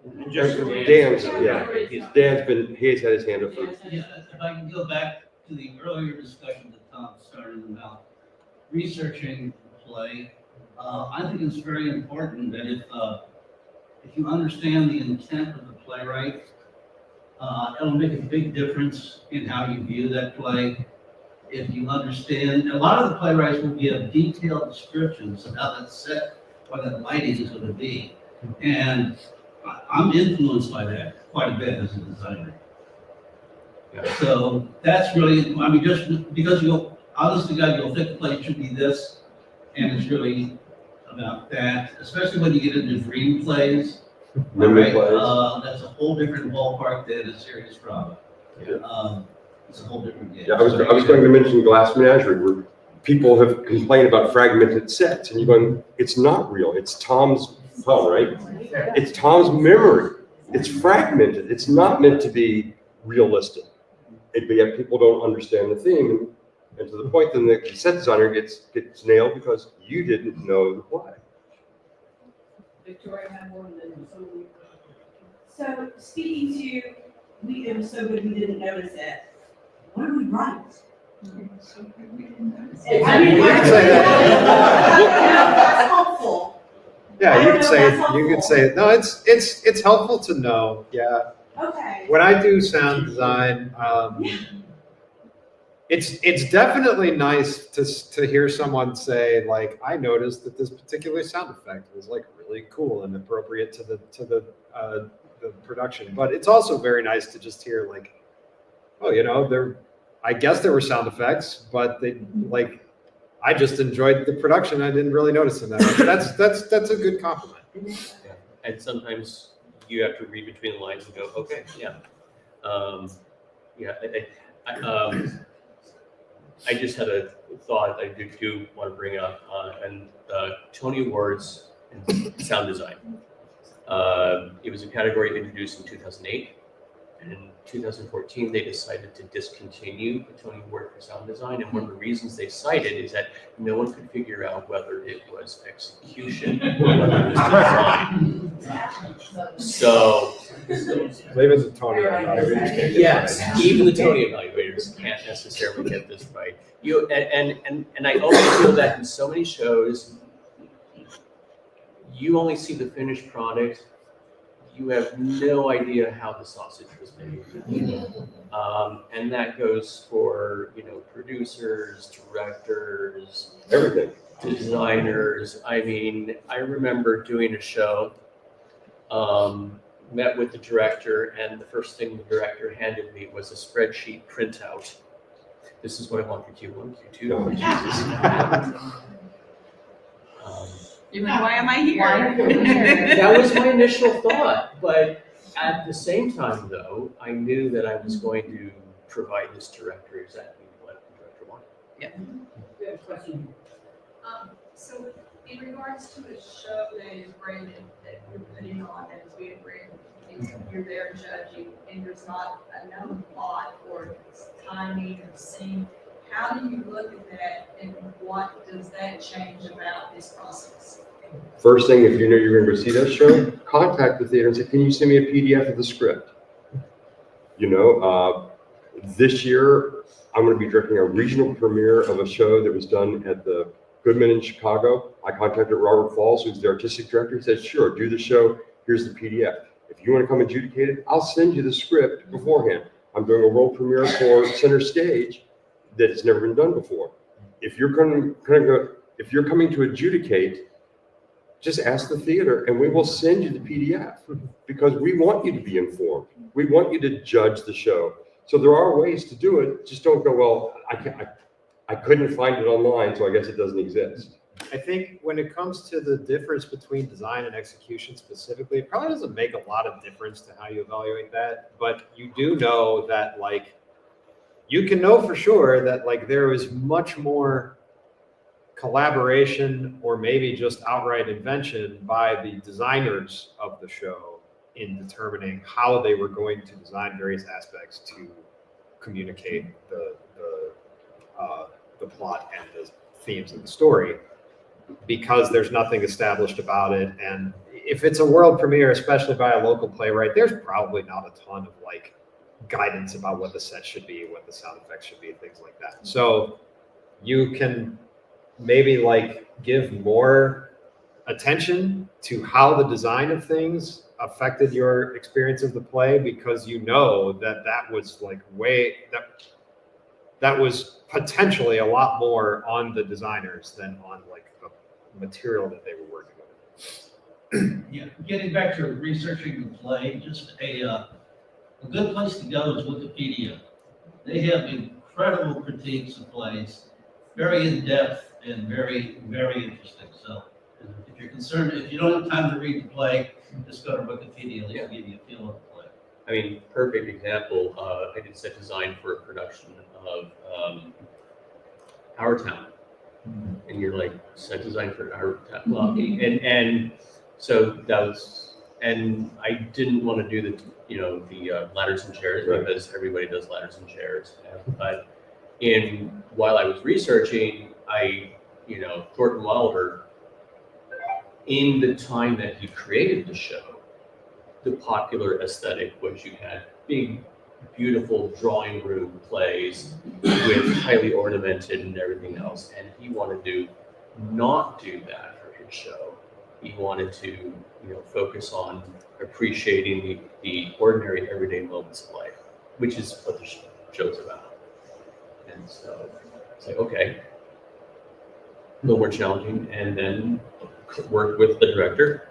And just Dan's he has had his hand up for. Yeah, if I can go back to the earlier discussion that Tom started about researching the play, I think it's very important that if you understand the intent of the playwright, it'll make a big difference in how you view that play. If you understand, a lot of the playwrights will give detailed descriptions of how that set or that lighting is going to be. And I'm influenced by that quite a bit as a designer. Yeah. So that's really, I mean, just because you'll, honestly, you'll think the play should be this, and it's really about that, especially when you get into dream plays. Memory Right? plays. That's a whole different ballpark than a serious drama. Yeah. It's a whole different game. Yeah, I was going to mention Glass Menagerie, where people have complained about fragmented sets, and you're going, it's not real. It's Tom, right? It's Tom's memory. It's fragmented. It's not meant to be realistic. But yet people don't understand the theme, and to the point, then the set designer gets nailed because you didn't know the play. Victoria had one, and so speaking to, it was so good we didn't notice it. What do we write? So good we didn't notice it. I mean, You could say that. that's helpful. Yeah, you could say, no, it's helpful to know, yeah. Okay. When I do sound design, it's definitely nice to hear someone say, like, I noticed that this particular sound effect was like really cool and appropriate to the production. But it's also very nice to just hear, like, oh, you know, I guess there were sound effects, but I just enjoyed the production. I didn't really notice them that much. That's a good compliment. Yeah. And sometimes you have to read between the lines and go, okay, yeah, Yeah, I just had a thought I do want to bring up, and Tony Awards in sound design. It was a category introduced in 2008, and in 2014 they decided to discontinue the Tony Award for sound design, and one of the reasons they cited is that no one could figure out whether it was execution or whether it was design. So Even the Tony evaluators can't get yes, right. even the Tony evaluators can't necessarily get this right. And I always feel that in so many shows, you only see the finished product. You have no idea how the sausage was made. And that goes for, producers, directors, Everything. designers. I mean, I remember doing a show, met with the director, and the first thing the director handed me was a spreadsheet printout. This is what I want for Q1, Q2. You're like, why am I here? That was my initial thought, but at the same time, though, I knew that I was going to provide this director exactly what the director wanted. Yeah. Good question. So in regards to the show that is branded, that you're putting on, that is being branded, and you're there judging, and there's not a known plot or timing or scene, how do you look at that, and what does that change about this process? First thing, if you know you're going to go see that show, contact the theater and say, can you send me a PDF of the script? This year, I'm going to be directing a regional premiere of a show that was done at the Goodman in Chicago. I contacted Robert Falls, who's the artistic director. He said, sure, do the show. Here's the PDF. If you want to come adjudicate it, I'll send you the script beforehand. I'm doing a world premiere for Center Stage that has never been done before. If you're coming to adjudicate, just ask the theater and we will send you the PDF because we want you to be informed. We want you to judge the show. So there are ways to do it. Just don't go, well, I couldn't find it online, so I guess it doesn't exist. I think when it comes to the difference between design and execution specifically, it probably doesn't make a lot of difference to how you evaluate that. But you do know that, you can know for sure that, there is much more collaboration or maybe just outright invention by the designers of the show in determining how they were going to design various aspects to communicate the plot and the themes of the story, because there's nothing established about it. And if it's a world premiere, especially by a local playwright, there's probably not a ton of guidance about what the set should be, what the sound effects should be, things like that. So you can maybe give more attention to how the design of things affected your experience of the play, because that was that was potentially a lot more on the designers than on the material that they were working with. Yeah, getting back to researching the play, just a good place to go is Wikipedia. They have incredible critiques of plays, very in-depth and very, very interesting. So if you're concerned, if you don't have time to read the play, just go to Wikipedia, they'll give you a feel of the play. I mean, perfect example, I did set design for a production of Our Town. And you're like, set design for Our Town. Well, and so that was, and I didn't want to do the ladders and chairs, Right. because everybody does ladders and chairs. But while I was researching, Thornton Wilder, in the time that he created the show, the popular aesthetic was you had big, beautiful drawing room plays with highly ornamented and everything else. And he wanted to not do that for his show. He wanted to, focus on appreciating the ordinary everyday moments of life, which is what the show's about. And so it's okay, a little more challenging, and then worked with the director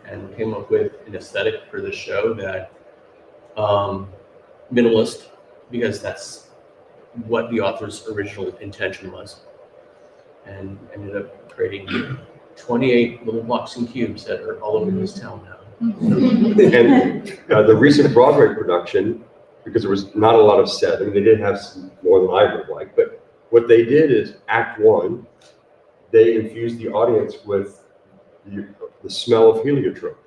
and came up with an aesthetic for the show that minimalist, because that's what the author's original intention was, and ended up creating 28 little blocks and cubes that are all over this town now. And the recent Broadway production because there was not a lot of set. I mean, they did have some more than I would like, but what they did is Act 1, they infused the audience with the smell of heliotrope.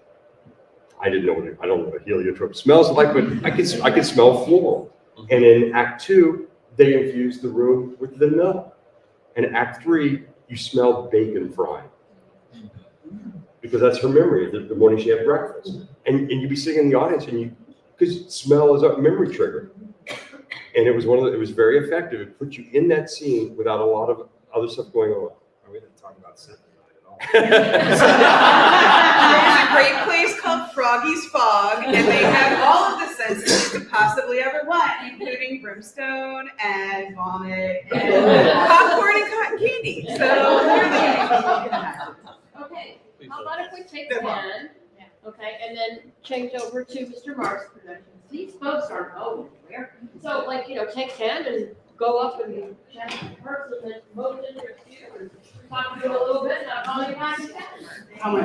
I don't know what heliotrope smells like, but I could smell floral. And in Act 2, they infused the room with vanilla. And Act 3, you smell bacon frying. Because that's her memory, the morning she had breakfast. And you'd be sitting in the audience because smell is a memory trigger. And it was it was very effective. It put you in that scene without a lot of other stuff going on. We didn't talk about scent at all. There's a great place called Froggy's Fog, and they have all of the senses you could possibly ever want, including brimstone and vomit and popcorn and cotton candy. So Okay, how about if we take 10, okay, and then change over to Mr. Mark's Productions. These folks aren't going anywhere. So like, take 10 and go up and chat with the person that voted in your queue and talk to them a little bit, and I'll call you back. Oh my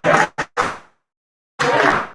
God.